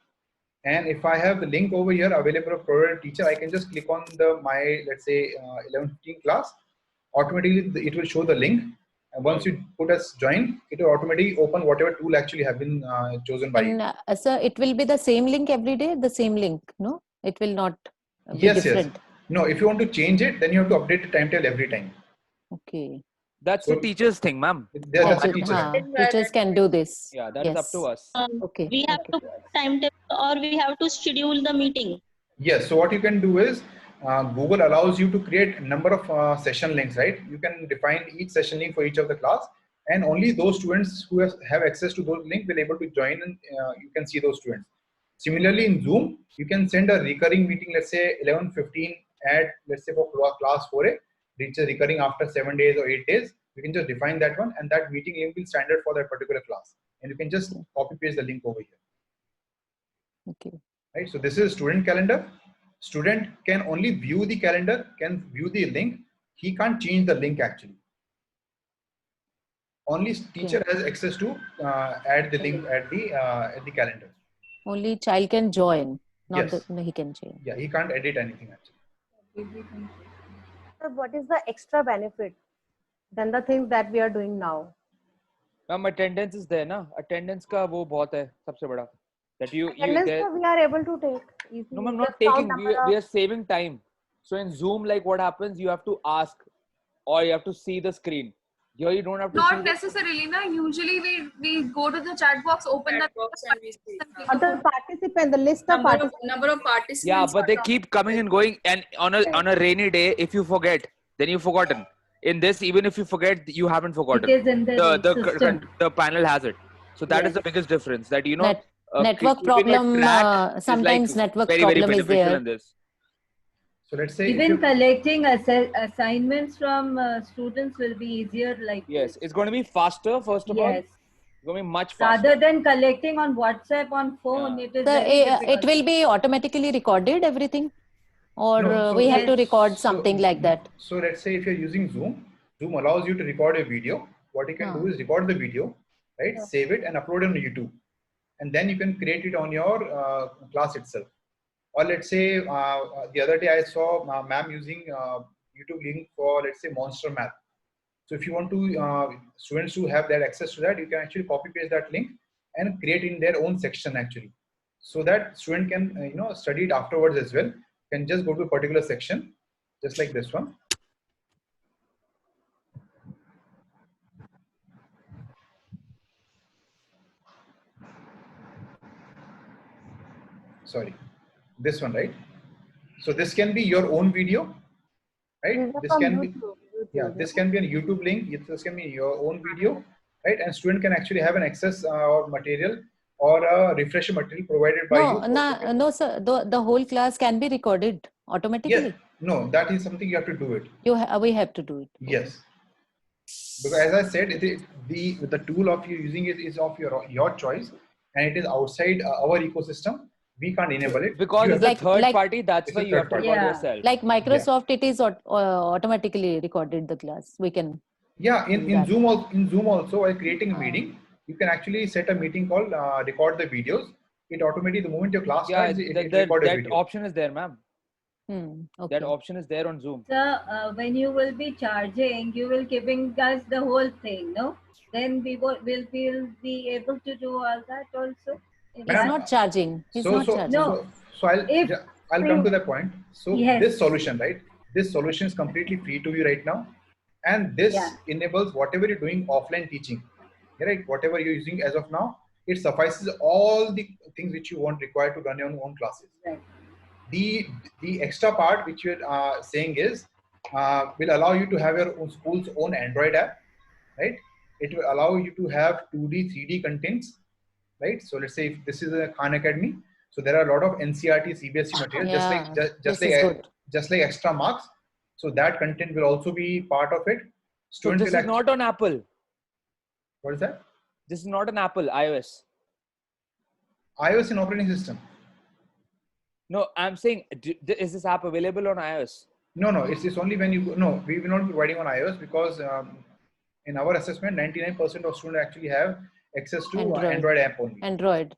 Speaker 1: And if I have the link over here available for a teacher, I can just click on my, let's say 11:15 class. Automatically it will show the link. And once you put as join, it will automatically open whatever tool actually have been chosen by you.
Speaker 2: And, sir, it will be the same link every day, the same link, no? It will not be
Speaker 1: Yes.
Speaker 2: different.
Speaker 1: No, if you want to change it, then you have to update the timetable every time.
Speaker 2: Okay.
Speaker 8: That's the teacher's thing, ma'am.
Speaker 1: That's the teacher.
Speaker 2: Teachers can do this.
Speaker 8: Yeah, that is up to us.
Speaker 2: Okay.
Speaker 11: We have to timetable, or we have to schedule the meeting.
Speaker 1: Yes. So what you can do is, Google allows you to create a number of session links, right? You can define each session link for each of the class, and only those students who have access to those links will be able to join, and you can see those students. Similarly, in Zoom, you can send a recurring meeting, let's say 11:15 at, let's say for class 4A, which is recurring after 7 days or 8 days. You can just define that one, and that meeting link will standard for that particular class. And you can just copy paste the link over here.
Speaker 2: Okay.
Speaker 1: Right. So this is student calendar. Student can only view the calendar, can view the link. He can't change the link actually. Only teacher has access to add the link at the calendar.
Speaker 2: Only child can join, not
Speaker 1: Yes.
Speaker 2: no, he can change.
Speaker 1: Yeah, he can't edit anything actually.
Speaker 10: So what is the extra benefit than the things that we are doing now?
Speaker 8: Ma'am, attendance is there, na? Attendance का वो बहुत है सबसे बड़ा. That you
Speaker 10: Attendance
Speaker 8: there.
Speaker 10: we are able to take easily.
Speaker 8: No, ma'am, not
Speaker 10: Just count
Speaker 8: taking.
Speaker 10: number
Speaker 8: We
Speaker 10: of-
Speaker 8: are saving time. So in Zoom, like what happens, you have to ask, or you have to see the screen. Here you don't have to see
Speaker 3: Not
Speaker 8: the
Speaker 3: necessarily, na. Usually we go to the chat box, open
Speaker 4: Chat
Speaker 3: the
Speaker 4: box and we see
Speaker 10: Other participants, the list of participants.
Speaker 4: number of participants.
Speaker 8: yeah, but
Speaker 4: are
Speaker 8: they
Speaker 4: not
Speaker 8: keep coming and going, and on a rainy day, if you forget, then you've forgotten. In this, even if you forget, you haven't forgotten.
Speaker 12: It is in the system.
Speaker 8: The panel has it. So that is
Speaker 12: Yes.
Speaker 8: the biggest difference. That you know,
Speaker 2: Network
Speaker 8: keeping a
Speaker 2: problem,
Speaker 8: track is
Speaker 2: sometimes
Speaker 8: like
Speaker 2: network
Speaker 8: very
Speaker 2: problem is
Speaker 8: beneficial
Speaker 2: there.
Speaker 8: in this.
Speaker 1: So let's say if
Speaker 12: Even
Speaker 1: you,
Speaker 12: collecting assignments from students will be easier like
Speaker 8: Yes,
Speaker 12: this.
Speaker 8: it's going to be faster. First of all,
Speaker 12: Yes.
Speaker 8: it's going to be much faster.
Speaker 12: Rather than collecting on WhatsApp on phone,
Speaker 8: Yeah.
Speaker 12: it is
Speaker 2: So
Speaker 12: very
Speaker 2: it
Speaker 12: difficult.
Speaker 2: will be automatically recorded, everything, or
Speaker 1: no, so
Speaker 2: we have to
Speaker 12: Yes.
Speaker 2: record
Speaker 1: so-
Speaker 2: something like that.
Speaker 1: So let's say if you're using Zoom, Zoom allows you to record a video. What you can do is record the video, right? Save it and upload it on YouTube, and then you can create it on your class itself. Or let's say the other day I saw ma'am using YouTube link for, let's say, Monster Math. So if you want to students who have that access to that, you can actually copy paste that link and create in their own section actually, so that student can study it afterwards as well. Can just go to a particular section, just like this one. Sorry, this one, right? So this can be your own video, right? This can be, yeah, this can be a YouTube link. This can be your own video, right? And student can actually have an access or material or a refresher material provided by you.
Speaker 2: No, sir. The whole class can be recorded automatically.
Speaker 1: Yes. No, that is something you have to do it.
Speaker 2: We have to do it.
Speaker 1: Yes. Because as I said, the tool of you using it is of your choice, and it is outside our ecosystem. We can't enable it.
Speaker 8: Because
Speaker 1: You
Speaker 8: it's a
Speaker 1: have-
Speaker 8: third party, that's
Speaker 1: it's
Speaker 8: why
Speaker 1: a
Speaker 8: you have
Speaker 1: third
Speaker 8: to
Speaker 1: party.
Speaker 8: record
Speaker 12: Yeah.
Speaker 8: yourself.
Speaker 2: Like Microsoft, it is automatically recorded the class. We can.
Speaker 1: Yeah, in
Speaker 2: that.
Speaker 1: Zoom also, while creating a meeting, you can actually set a meeting called record the videos. It automatically, the moment your class
Speaker 8: Yeah,
Speaker 1: starts, it records a
Speaker 8: that
Speaker 1: video.
Speaker 8: option is there, ma'am.
Speaker 2: Okay.
Speaker 8: That option is there on Zoom.
Speaker 12: So when you will be charging, you will giving us the whole thing, no? Then we will be able to do all that also.
Speaker 2: He's not charging. He's
Speaker 1: So
Speaker 2: not charging.
Speaker 12: No.
Speaker 1: I'll come to that point. So
Speaker 12: Yes.
Speaker 1: this solution, right? This solution is completely free to you right now, and this
Speaker 12: Yeah.
Speaker 1: enables whatever you're doing offline teaching, right? Whatever you're using as of now, it suffices all the things which you want required to run your own classes.
Speaker 12: Right.
Speaker 1: The extra part which you're saying is will allow you to have your own school's own Android app, right? It will allow you to have 2D, 3D contents, right? So let's say if this is a Khan Academy, so there are a lot of NCERT, CBSE material,
Speaker 2: Yeah, this is good.
Speaker 1: just like extra marks. So that content will also be part of it.
Speaker 8: So
Speaker 1: Students
Speaker 8: this
Speaker 1: will
Speaker 8: is not on Apple.
Speaker 1: What is that?
Speaker 8: This is not an Apple iOS.
Speaker 1: iOS in operating system.
Speaker 8: No, I'm saying, is this app available on iOS?
Speaker 1: No, it's only when you go. No, we will not be providing on iOS because in our assessment, 99% of students actually have access to Android app only.
Speaker 2: Android.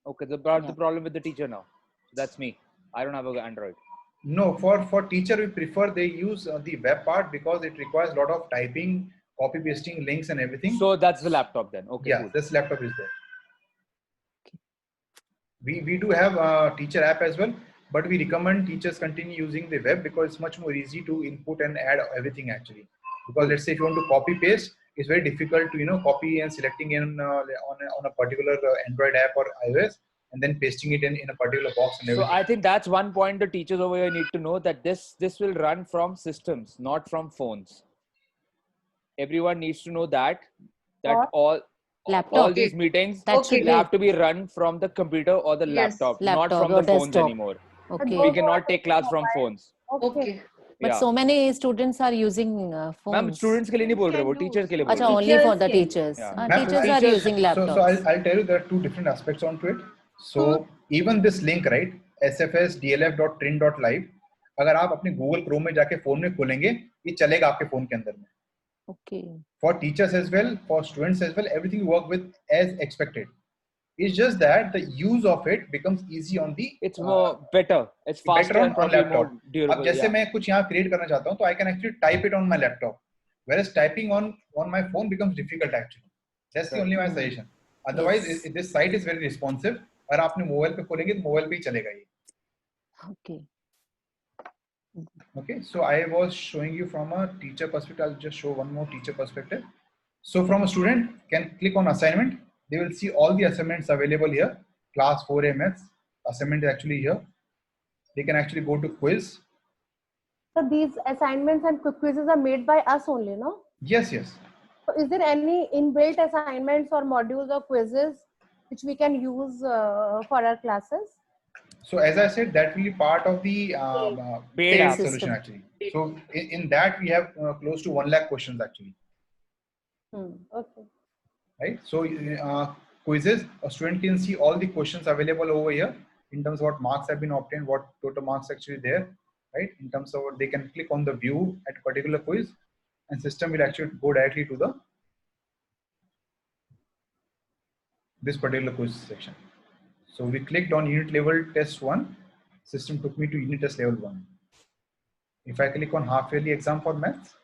Speaker 8: Okay, the problem with the teacher now. That's me. I don't have an Android.
Speaker 1: No, for teacher, we prefer they use the web part because it requires a lot of typing, copy pasting links and everything.
Speaker 8: So that's the laptop then. Okay.
Speaker 1: Yeah,
Speaker 8: cool.
Speaker 1: this laptop is there. We do have a teacher app as well, but we recommend teachers continue using the web because it's much more easy to input and add everything actually. Because let's say if you want to copy paste, it's very difficult to copy and selecting in on a particular Android app or iOS and then pasting it in a particular box and
Speaker 8: So
Speaker 1: everything.
Speaker 8: I think that's one point the teachers over here need to know, that this will run from systems, not from phones. Everyone needs to know that all these meetings will have to be run from the computer or the laptop, not from the phones anymore.
Speaker 2: Okay.
Speaker 8: We cannot take class from phones.
Speaker 12: Okay.
Speaker 2: But so many students are using phones.
Speaker 8: Ma'am, students के लिए नहीं बोल रहे वो, teachers के लिए बोल
Speaker 2: अच्छा,
Speaker 8: रहे.
Speaker 2: only for the teachers.
Speaker 8: Yeah.
Speaker 2: Teachers are using laptops.
Speaker 1: So I'll tell you there are two different aspects onto it. So even this link, right, sfsdlf.trin.live, अगर आप अपने Google Chrome में जाके फोन में खोलेंगे, ये चलेगा आपके फोन के अंदर में.
Speaker 2: Okay.
Speaker 1: For teachers as well, for students as well, everything work with as expected. It's just that the use of it becomes easy on the.
Speaker 8: It's more better. It's faster
Speaker 1: better
Speaker 8: and probably more durable.
Speaker 1: अब जैसे मैं कुछ यहाँ create करना चाहता हूँ, तो I can actually type it on my laptop, whereas typing on my phone becomes difficult actually. That's the only my suggestion. Otherwise, this site is very responsive. अगर आपने मोबाइल पे खोलेंगे तो मोबाइल पे ही चलेगा ये.
Speaker 2: Okay.
Speaker 1: Okay, so I was showing you from a teacher perspective. I'll just show one more teacher perspective. So from a student can click on assignment. They will see all the assignments available here. Class 4A Maths assignment is actually here. They can actually go to quiz.
Speaker 10: So these assignments and quizzes are made by us only, no?
Speaker 1: Yes, yes.
Speaker 10: So is there any inbuilt assignments or modules or quizzes which we can use for our classes?
Speaker 1: So as I said, that will be part of the
Speaker 8: Paid
Speaker 1: paid
Speaker 8: app.
Speaker 1: solution actually. So in that we have close to 1 lakh questions actually,
Speaker 10: Okay.
Speaker 1: right? So quizzes, a student can see all the questions available over here in terms of what marks have been obtained, what total marks actually there, right? In terms of they can click on the view at a particular quiz, and system will actually go directly to the this particular quiz section. So we clicked on unit level test 1, system took me to unit test level 1. If I click on half yearly exam for maths,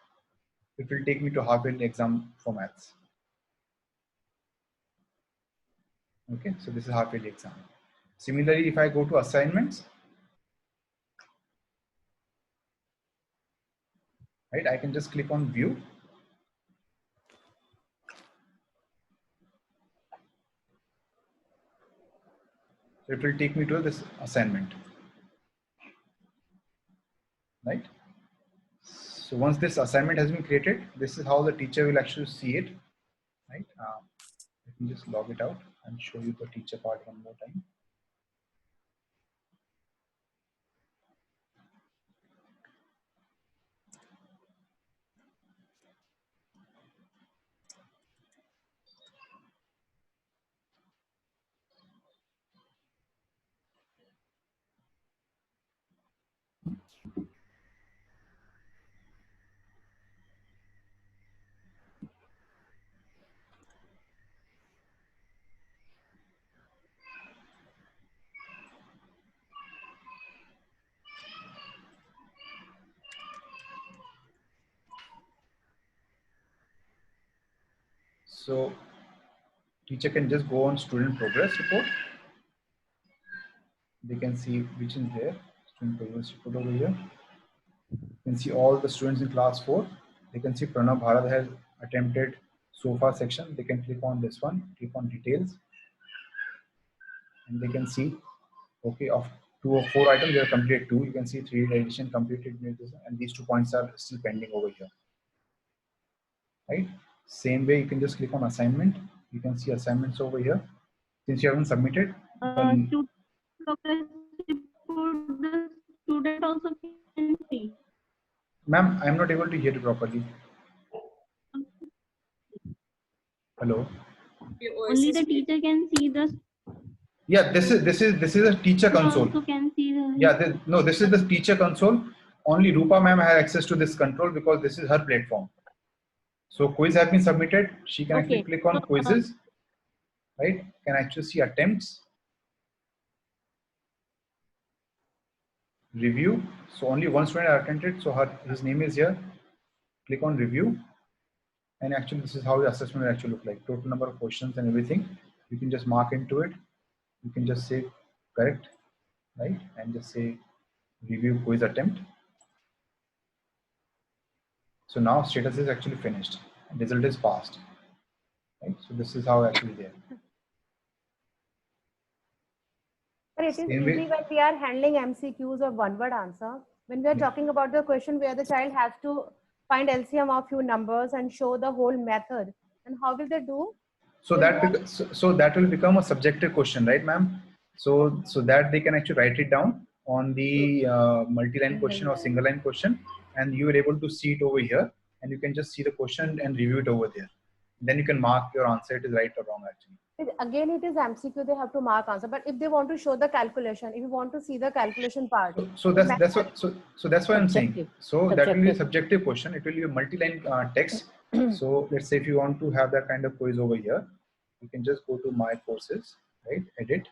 Speaker 1: it will take me to half yearly exam for maths. Okay, so this is half yearly exam. Similarly, if I go to assignments, right, I can just click on view. So it will take me to this assignment, right? So once this assignment has been created, this is how the teacher will actually see it, right? Let me just log it out and show you the teacher part one more time. So teacher can just go on student progress report. They can see which is there, student progress report over here. You can see all the students in class 4. They can see Pranav Bharat has attempted so far section. They can click on this one, click on details, and they can see, okay, of 2 or 4 items, they are completed 2. You can see 3 addition completed, and these 2 points are still pending over here, right? Same way, you can just click on assignment. You can see assignments over here. Since you haven't submitted,
Speaker 11: Student progress report, the student also can see.
Speaker 1: ma'am, I'm not able to hear you properly. Hello.
Speaker 11: Only the teacher can see the.
Speaker 1: Yeah, this is a teacher console.
Speaker 11: Also can see the.
Speaker 1: Yeah, no, this is the teacher console. Only Rupa ma'am has access to this control because this is her platform. So quiz have been submitted. She can actually click on quizzes, right? Can actually see attempts, review. So only one student attempted. So his name is here. Click on review, and actually this is how the assessment will actually look like. Total number of questions and everything. You can just mark into it. You can just say correct, right? And just say review quiz attempt. So now status is actually finished. Result is passed. Right? So this is how actually there.
Speaker 10: But it is easy when we are handling MCQs or one-word answer. When we are talking about the question where the child has to find LCM of few numbers and show the whole method, and how will they do?
Speaker 1: So that will become a subjective question, right, ma'am? So that they can actually write it down on the multi-line question or single-line question, and you are able to see it over here, and you can just see the question and review it over there. Then you can mark your answer, it is right or wrong actually.
Speaker 10: Again, it is MCQ, they have to mark answer. But if they want to show the calculation, if you want to see the calculation part.
Speaker 1: So that's what I'm saying. So that will be a subjective question. It will be a multi-line text. So let's say if you want to have that kind of quiz over here, you can just go to my courses, right? Edit.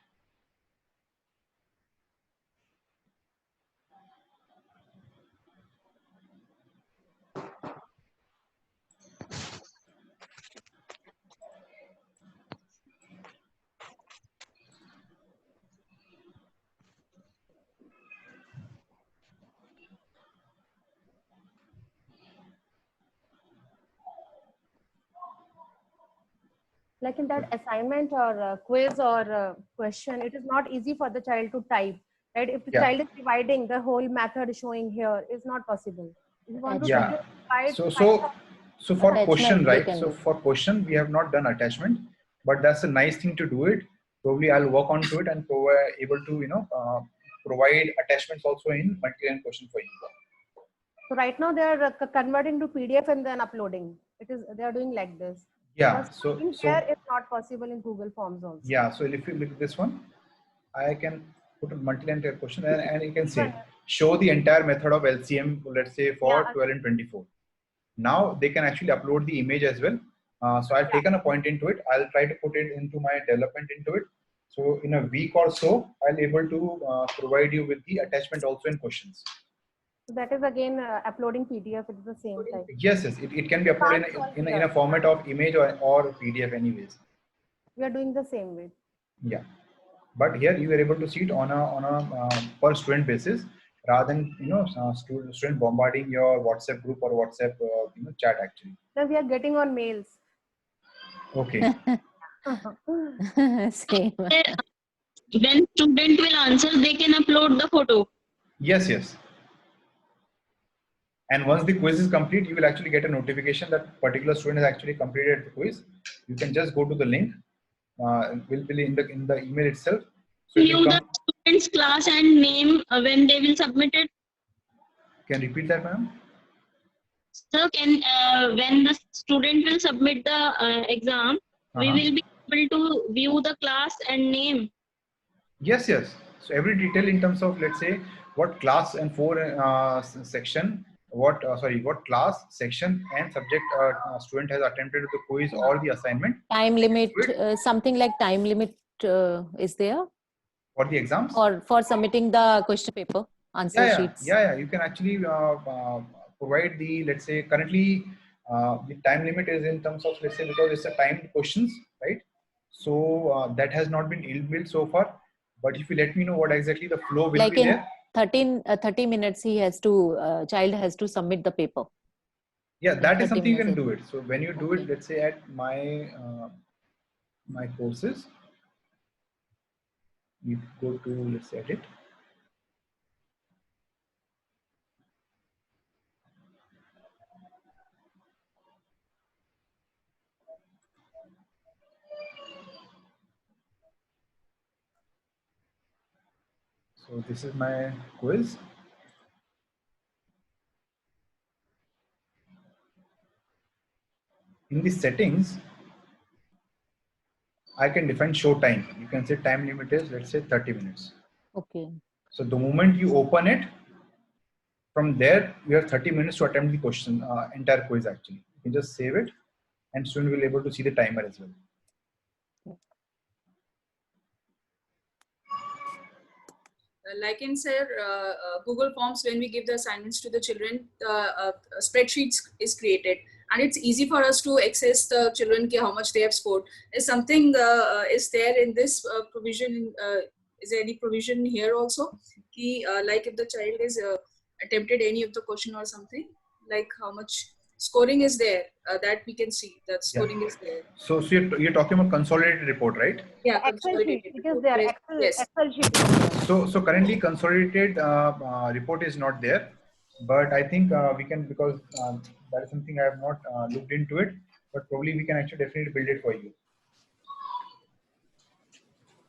Speaker 10: Like in that assignment or quiz or question, it is not easy for the child to type, right? If the
Speaker 1: Yeah.
Speaker 10: child is dividing, the whole method showing here is not possible. If you want to
Speaker 1: Yeah.
Speaker 10: divide
Speaker 1: So
Speaker 10: five
Speaker 1: for
Speaker 2: Attachment
Speaker 1: question,
Speaker 2: they
Speaker 1: right?
Speaker 2: can
Speaker 1: So
Speaker 2: do.
Speaker 1: for question, we have not done attachment, but that's a nice thing to do it. Probably I'll work on to it and able to provide attachments also in multi-line question for you.
Speaker 10: So right now they are converting to PDF and then uploading. They are doing like this.
Speaker 1: Yeah.
Speaker 10: But
Speaker 1: So
Speaker 10: in here it's not possible in Google Forms also.
Speaker 1: yeah. So if you look at this one, I can put a multi-line question and you can say show the entire method of LCM, let's say for 12 and 24. Now they can actually upload the image as well. So I've taken a point into it. I'll try to put it into my development into it. So in a week or so, I'll able to provide you with the attachment also in questions.
Speaker 10: So that is again uploading PDF. It's the same type.
Speaker 1: Yes, it can be uploaded in a format of image or PDF anyways.
Speaker 10: We are doing the same way.
Speaker 1: Yeah, but here you are able to see it on a per student basis rather than student bombarding your WhatsApp group or WhatsApp chat actually.
Speaker 10: Then we are getting on mails.
Speaker 1: Okay.
Speaker 2: Same.
Speaker 11: When student will answer, they can upload the photo.
Speaker 1: Yes. And once the quiz is complete, you will actually get a notification that particular student has actually completed the quiz. You can just go to the link. Will be in the email itself. So
Speaker 11: View the student's class and name when they will submit it.
Speaker 1: Can you repeat that, ma'am?
Speaker 11: So when the student will submit the exam, we will be able to view the class and name.
Speaker 1: Yes. So every detail in terms of, let's say, what class and section, what class, section and subject student has attempted the quiz or the assignment.
Speaker 2: Time limit, something like time limit is there?
Speaker 1: For the exams?
Speaker 2: Or for submitting the question paper, answer sheets?
Speaker 1: Yeah. You can actually provide the, let's say, currently the time limit is in terms of, let's say, because it's a timed questions, right? So that has not been inbuilt so far. But if you let me know what exactly the flow will
Speaker 2: like
Speaker 1: be
Speaker 2: in
Speaker 1: there.
Speaker 2: 30 minutes he has to, child has to submit the paper.
Speaker 1: Yeah, that is something you can do it. So when you do it, let's say at my my courses, you go to, let's say, edit. So this is my quiz. In the settings, I can define show time. You can say time limit is, let's say, 30 minutes.
Speaker 2: Okay.
Speaker 1: So the moment you open it, from there, you have 30 minutes to attempt the question, entire quiz actually. You can just save it and student will be able to see the timer as well.
Speaker 4: Like in Google Forms, when we give the assignments to the children, spreadsheets is created, and it's easy for us to access the children how much they have scored. Is something is there in this provision? Is there any provision here also? Like if the child is attempted any of the question or something, like how much scoring is there that we can see that scoring is there.
Speaker 1: So you're talking about consolidated report, right?
Speaker 4: Yeah,
Speaker 10: Excel sheet. It is there. Excel,
Speaker 4: yes.
Speaker 10: Excel sheet.
Speaker 1: So currently consolidated report is not there, but I think we can, because that is something I have not looked into it, but probably we can actually definitely build it for you.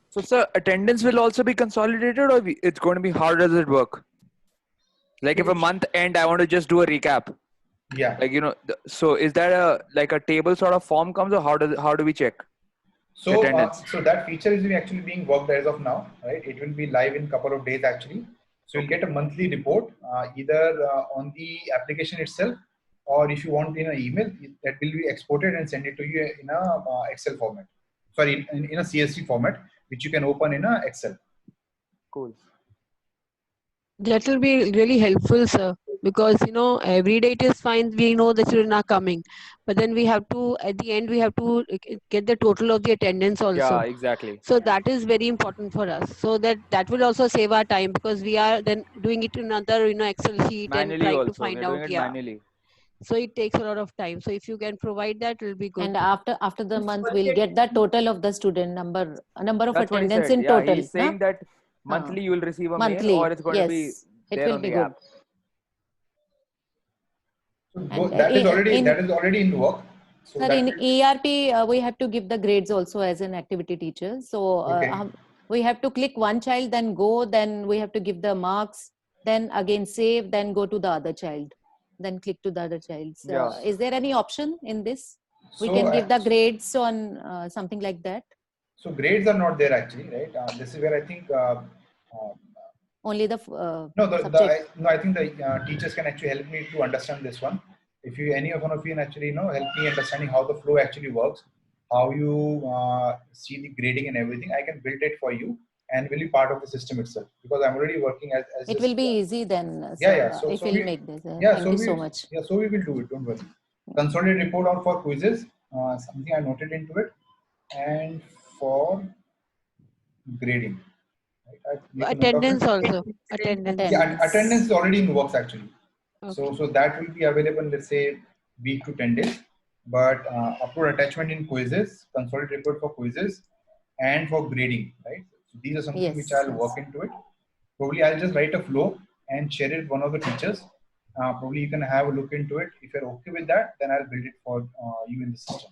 Speaker 8: So sir, attendance will also be consolidated, or it's going to be, how does it work? Like if a month end, I want to just do a recap.
Speaker 1: Yeah.
Speaker 8: Like, so is that a table sort of form comes, or how do we check?
Speaker 1: So so that feature is actually being worked as of now, right? It will be live in a couple of days actually. So you'll get a monthly report either on the application itself, or if you want in an email, that will be exported and send it to you in a Excel format. Sorry, in a CSV format, which you can open in a Excel.
Speaker 8: Cool.
Speaker 6: That will be really helpful, sir, because every day it is fine. We know the children are coming, but then we have to, at the end, we have to get the total of the attendance also.
Speaker 8: Yeah, exactly.
Speaker 6: So that is very important for us. So that will also save our time, because we are then doing it in another Excel sheet
Speaker 8: Manually
Speaker 6: and trying
Speaker 8: also.
Speaker 6: to find
Speaker 8: We're
Speaker 6: out.
Speaker 8: doing it
Speaker 6: Yeah.
Speaker 8: manually.
Speaker 6: So it takes a lot of time. So if you can provide that, it will be good.
Speaker 2: And after the month, we'll get the total of the student number of
Speaker 8: That's what he
Speaker 2: attendance
Speaker 8: said.
Speaker 2: in
Speaker 8: Yeah,
Speaker 2: total.
Speaker 8: he's saying that monthly you will receive a mail, or it's going to be
Speaker 2: Yes, it
Speaker 8: there
Speaker 2: will
Speaker 8: on
Speaker 2: be
Speaker 8: the
Speaker 2: good.
Speaker 8: app.
Speaker 1: So
Speaker 2: And
Speaker 1: that is already in work. So
Speaker 2: sir,
Speaker 1: that
Speaker 2: in
Speaker 1: will,
Speaker 2: ERP, we have to give the grades also as an activity teacher. So
Speaker 1: okay.
Speaker 2: we have to click one child, then go, then we have to give the marks, then again save, then go to the other child, then click to the other child. So,
Speaker 8: Yeah.
Speaker 2: is there any option in this? We
Speaker 1: So,
Speaker 2: can give the grades on something like that.
Speaker 1: So grades are not there actually, right? This is where I think
Speaker 2: Only the
Speaker 1: no,
Speaker 2: subject.
Speaker 1: I think the teachers can actually help me to understand this one. If you any of one of you can actually help me understanding how the flow actually works, how you see the grading and everything, I can build it for you and will be part of the system itself, because I'm already working as
Speaker 2: It will be easy then.
Speaker 1: So
Speaker 2: if we'll make this.
Speaker 1: yeah,
Speaker 2: Thank you so much.
Speaker 1: Yeah, so we will do it. Don't worry. Consolidated report out for quizzes, something I noted into it, and for grading. Right?
Speaker 6: Attendance also. Attendance.
Speaker 1: Yeah, attendance is already in works actually.
Speaker 6: Okay.
Speaker 1: So that will be available, let's say, week to 10 days. But upload attachment in quizzes, consolidated report for quizzes, and for grading, right? So these are something which I'll work into it. Probably I'll just write a flow and share it with one of the teachers. Probably you can have a look into it. If you're okay with that, then I'll build it for you in the system.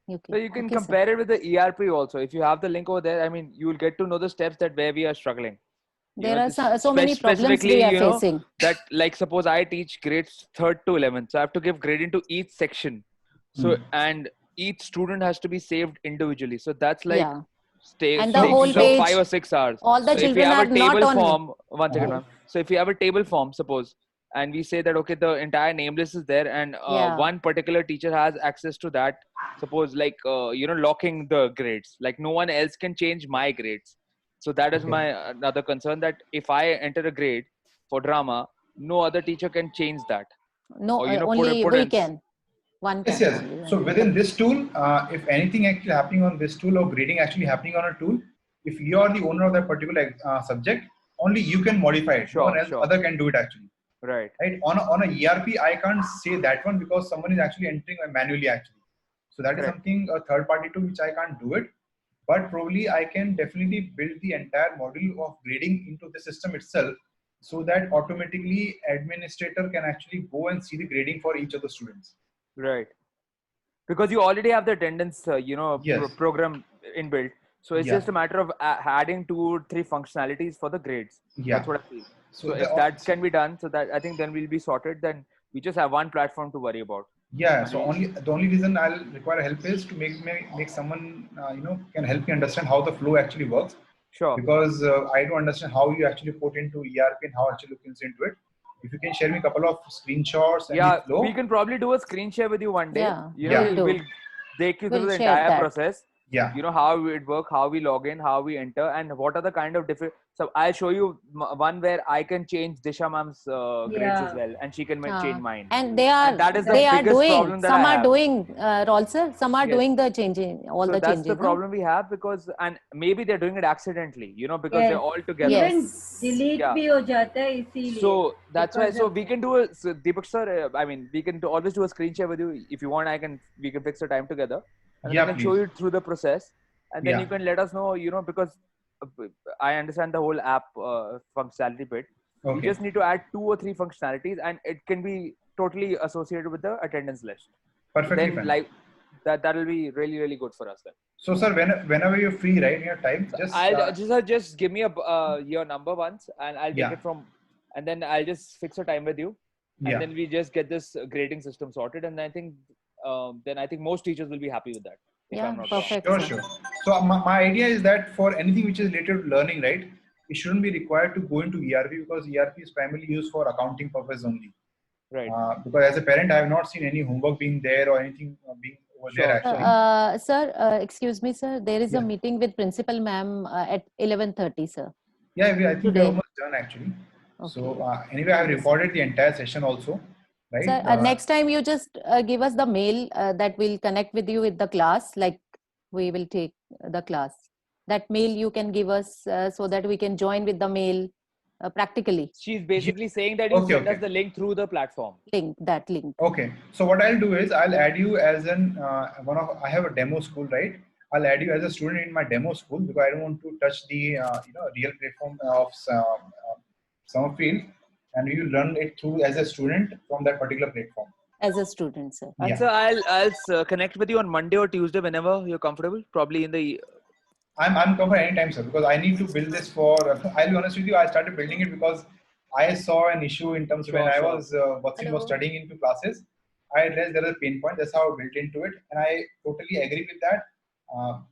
Speaker 2: Okay.
Speaker 8: So you can compare it with the ERP also. If you have the link over there, I mean, you will get to know the steps that where we are struggling.
Speaker 2: There are so many problems we are facing.
Speaker 8: That, like, suppose I teach grades 3rd to 11th, so I have to give grade into each section. So and each student has to be saved individually. So that's like
Speaker 2: and the whole page,
Speaker 8: 5 or 6 hours.
Speaker 2: All the
Speaker 8: so
Speaker 2: children
Speaker 8: if you have
Speaker 2: are
Speaker 8: a table
Speaker 2: not on.
Speaker 8: form, one second, ma'am. So if you have a table form, suppose, and we say that okay, the entire name list is there, and one particular teacher has access to that. Suppose like locking the grades, like no one else can change my grades. So that is my another concern, that if I enter a grade for drama, no other teacher can change that.
Speaker 2: No,
Speaker 8: or,
Speaker 2: only we can. One can.
Speaker 1: Yes. So within this tool, if anything actually happening on this tool, or grading actually happening on a tool, if you are the owner of that particular subject, only you can modify it. No one else other can do it actually.
Speaker 8: Right.
Speaker 1: On a ERP, I can't say that one because someone is actually entering manually actually. So that is something a third party tool which I can't do it. But probably I can definitely build the entire module of grading into the system itself, so that automatically administrator can actually go and see the grading for each of the students.
Speaker 8: Right. Because you already have the attendance, program inbuilt. So it's just a matter of adding 2 or 3 functionalities for the grades.
Speaker 1: Yeah.
Speaker 8: That's what I feel. So if that can be done, so that I think then we'll be sorted. Then we just have one platform to worry about.
Speaker 1: Yeah. So the only reason I'll require help is to make someone can help me understand how the flow actually works.
Speaker 8: Sure.
Speaker 1: Because I don't understand how you actually put into ERP and how actually looks into it. If you can share me a couple of screenshots. And
Speaker 8: we can probably do a screen share with you one day.
Speaker 2: Yeah.
Speaker 8: We'll take you through the entire process.
Speaker 1: Yeah.
Speaker 8: How it works, how we log in, how we enter, and what are the kind of different. So I'll show you one where I can change Disha ma'am's grades as well, and she can change mine.
Speaker 2: And they are doing. Some are doing, Rolsir. Some are doing the changing. All the
Speaker 8: that's
Speaker 2: changes.
Speaker 8: the problem we have, because and maybe they're doing it accidentally. Because they're all together.
Speaker 12: Even delete bhi ho jata hai isliye.
Speaker 8: So that's why. So we can do Deepak sir. I mean, we can always do a screen share with you if you want. We can fix a time together. And I can show you through the process, and then you can let us know, because I understand the whole app functionality bit.
Speaker 1: Okay.
Speaker 8: You just need to add 2 or 3 functionalities, and it can be totally associated with the attendance list.
Speaker 1: Perfectly
Speaker 8: then,
Speaker 1: fine.
Speaker 8: Like that will be really, really good for us then.
Speaker 1: So sir, whenever you're free, right, in your time,
Speaker 8: just give me your number once, and I'll take it from, and then I'll just fix a time with you, and then we just get this grading system sorted, and I think most teachers will be happy with that.
Speaker 2: Perfect.
Speaker 1: Sure. So my idea is that for anything which is related to learning, right, it shouldn't be required to go into ERP, because ERP is primarily used for accounting purpose only.
Speaker 8: Right.
Speaker 1: Because as a parent, I have not seen any homework being there or anything being over there actually.
Speaker 2: Sir, excuse me, sir. There is a meeting with principal ma'am at 11:30, sir.
Speaker 1: Yeah, I think we're almost done actually. Okay. So anyway, I have recorded the entire session also. Right?
Speaker 2: Sir, next time you just give us the mail that will connect with you with the class, like we will take the class. That mail you can give us so that we can join with the mail practically.
Speaker 8: She's basically saying that you
Speaker 1: Okay,
Speaker 8: send us
Speaker 1: okay.
Speaker 8: the link through the platform.
Speaker 2: That link.
Speaker 1: Okay. So what I'll do is I'll add you as an I have a demo school, right? I'll add you as a student in my demo school because I don't want to touch the real platform of Summerfield, and we will run it through as a student from that particular platform.
Speaker 2: As a student, sir.
Speaker 8: And
Speaker 1: Yeah.
Speaker 8: so I'll connect with you on Monday or Tuesday whenever you're comfortable. Probably in the.
Speaker 1: I'm comfortable anytime, sir, because I need to build this for. I'll be honest with you. I started building it because I saw an issue in terms of when I was was studying into classes. I realized there is a pain point. That's how I built into it, and I totally agree with that.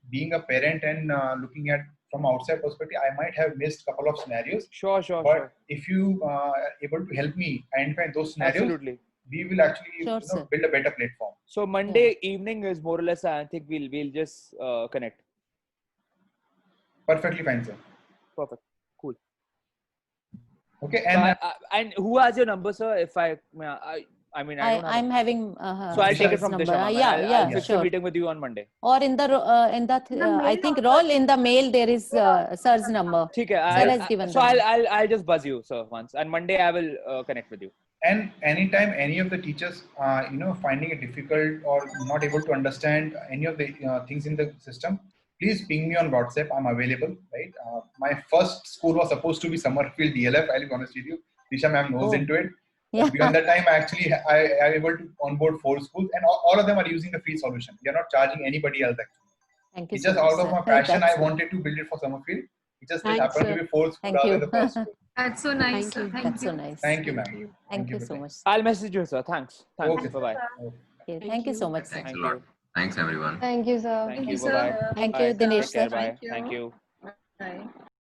Speaker 1: Being a parent and looking at from outside perspective, I might have missed a couple of scenarios.
Speaker 8: Sure.
Speaker 1: But if you are able to help me identify those scenarios,
Speaker 8: Absolutely.
Speaker 1: we will actually build a better platform.
Speaker 8: So Monday evening is more or less. I think we'll just connect.
Speaker 1: Perfectly fine, sir.
Speaker 8: Perfect. Cool.
Speaker 1: Okay,
Speaker 8: So and who has your number, sir? If I mean, I don't have
Speaker 2: I'm having.
Speaker 8: So I'll take it from
Speaker 2: number.
Speaker 8: Disha.
Speaker 2: Yeah,
Speaker 8: I'll fix
Speaker 2: sure.
Speaker 8: a meeting with you on Monday.
Speaker 2: Or in the I think Roll in the mail there is sir's number.
Speaker 8: Okay,
Speaker 2: Sir has given.
Speaker 8: So I'll just buzz you, sir, once, and Monday I will connect with you.
Speaker 1: And anytime any of the teachers, finding it difficult or not able to understand any of the things in the system, please ping me on WhatsApp. I'm available, right? My first school was supposed to be Summerfield DLF. I'll be honest with you. Disha ma'am knows into it.
Speaker 2: Yeah.
Speaker 1: Beyond that time, I am able to onboard 4 schools, and all of them are using the free solution. We are not charging anybody else actually.
Speaker 2: Thank you
Speaker 1: It's
Speaker 2: so
Speaker 1: just
Speaker 2: much,
Speaker 1: out of
Speaker 2: sir.
Speaker 1: my passion,
Speaker 2: That's
Speaker 1: I wanted to build it for Summerfield. It just
Speaker 6: Thanks,
Speaker 1: happened
Speaker 6: sir.
Speaker 1: to be 4 schools
Speaker 2: Thank
Speaker 1: rather
Speaker 2: you.
Speaker 1: than the first school.
Speaker 3: That's so nice.
Speaker 6: Thank you.
Speaker 3: Thank
Speaker 2: That's
Speaker 3: you.
Speaker 2: so nice.
Speaker 1: Thank you, ma'am.
Speaker 2: Thank you so much.
Speaker 8: I'll message you, sir. Thanks.
Speaker 1: Okay.
Speaker 8: Bye bye.
Speaker 2: Okay, thank you so much, sir.
Speaker 13: Thanks a lot. Thanks, everyone.
Speaker 10: Thank you, sir.
Speaker 8: Thank you.
Speaker 3: sir.
Speaker 8: Bye bye.
Speaker 2: Thank you, Dinesh,
Speaker 8: Take care.
Speaker 2: sir.
Speaker 8: Bye. Thank you.
Speaker 3: Bye.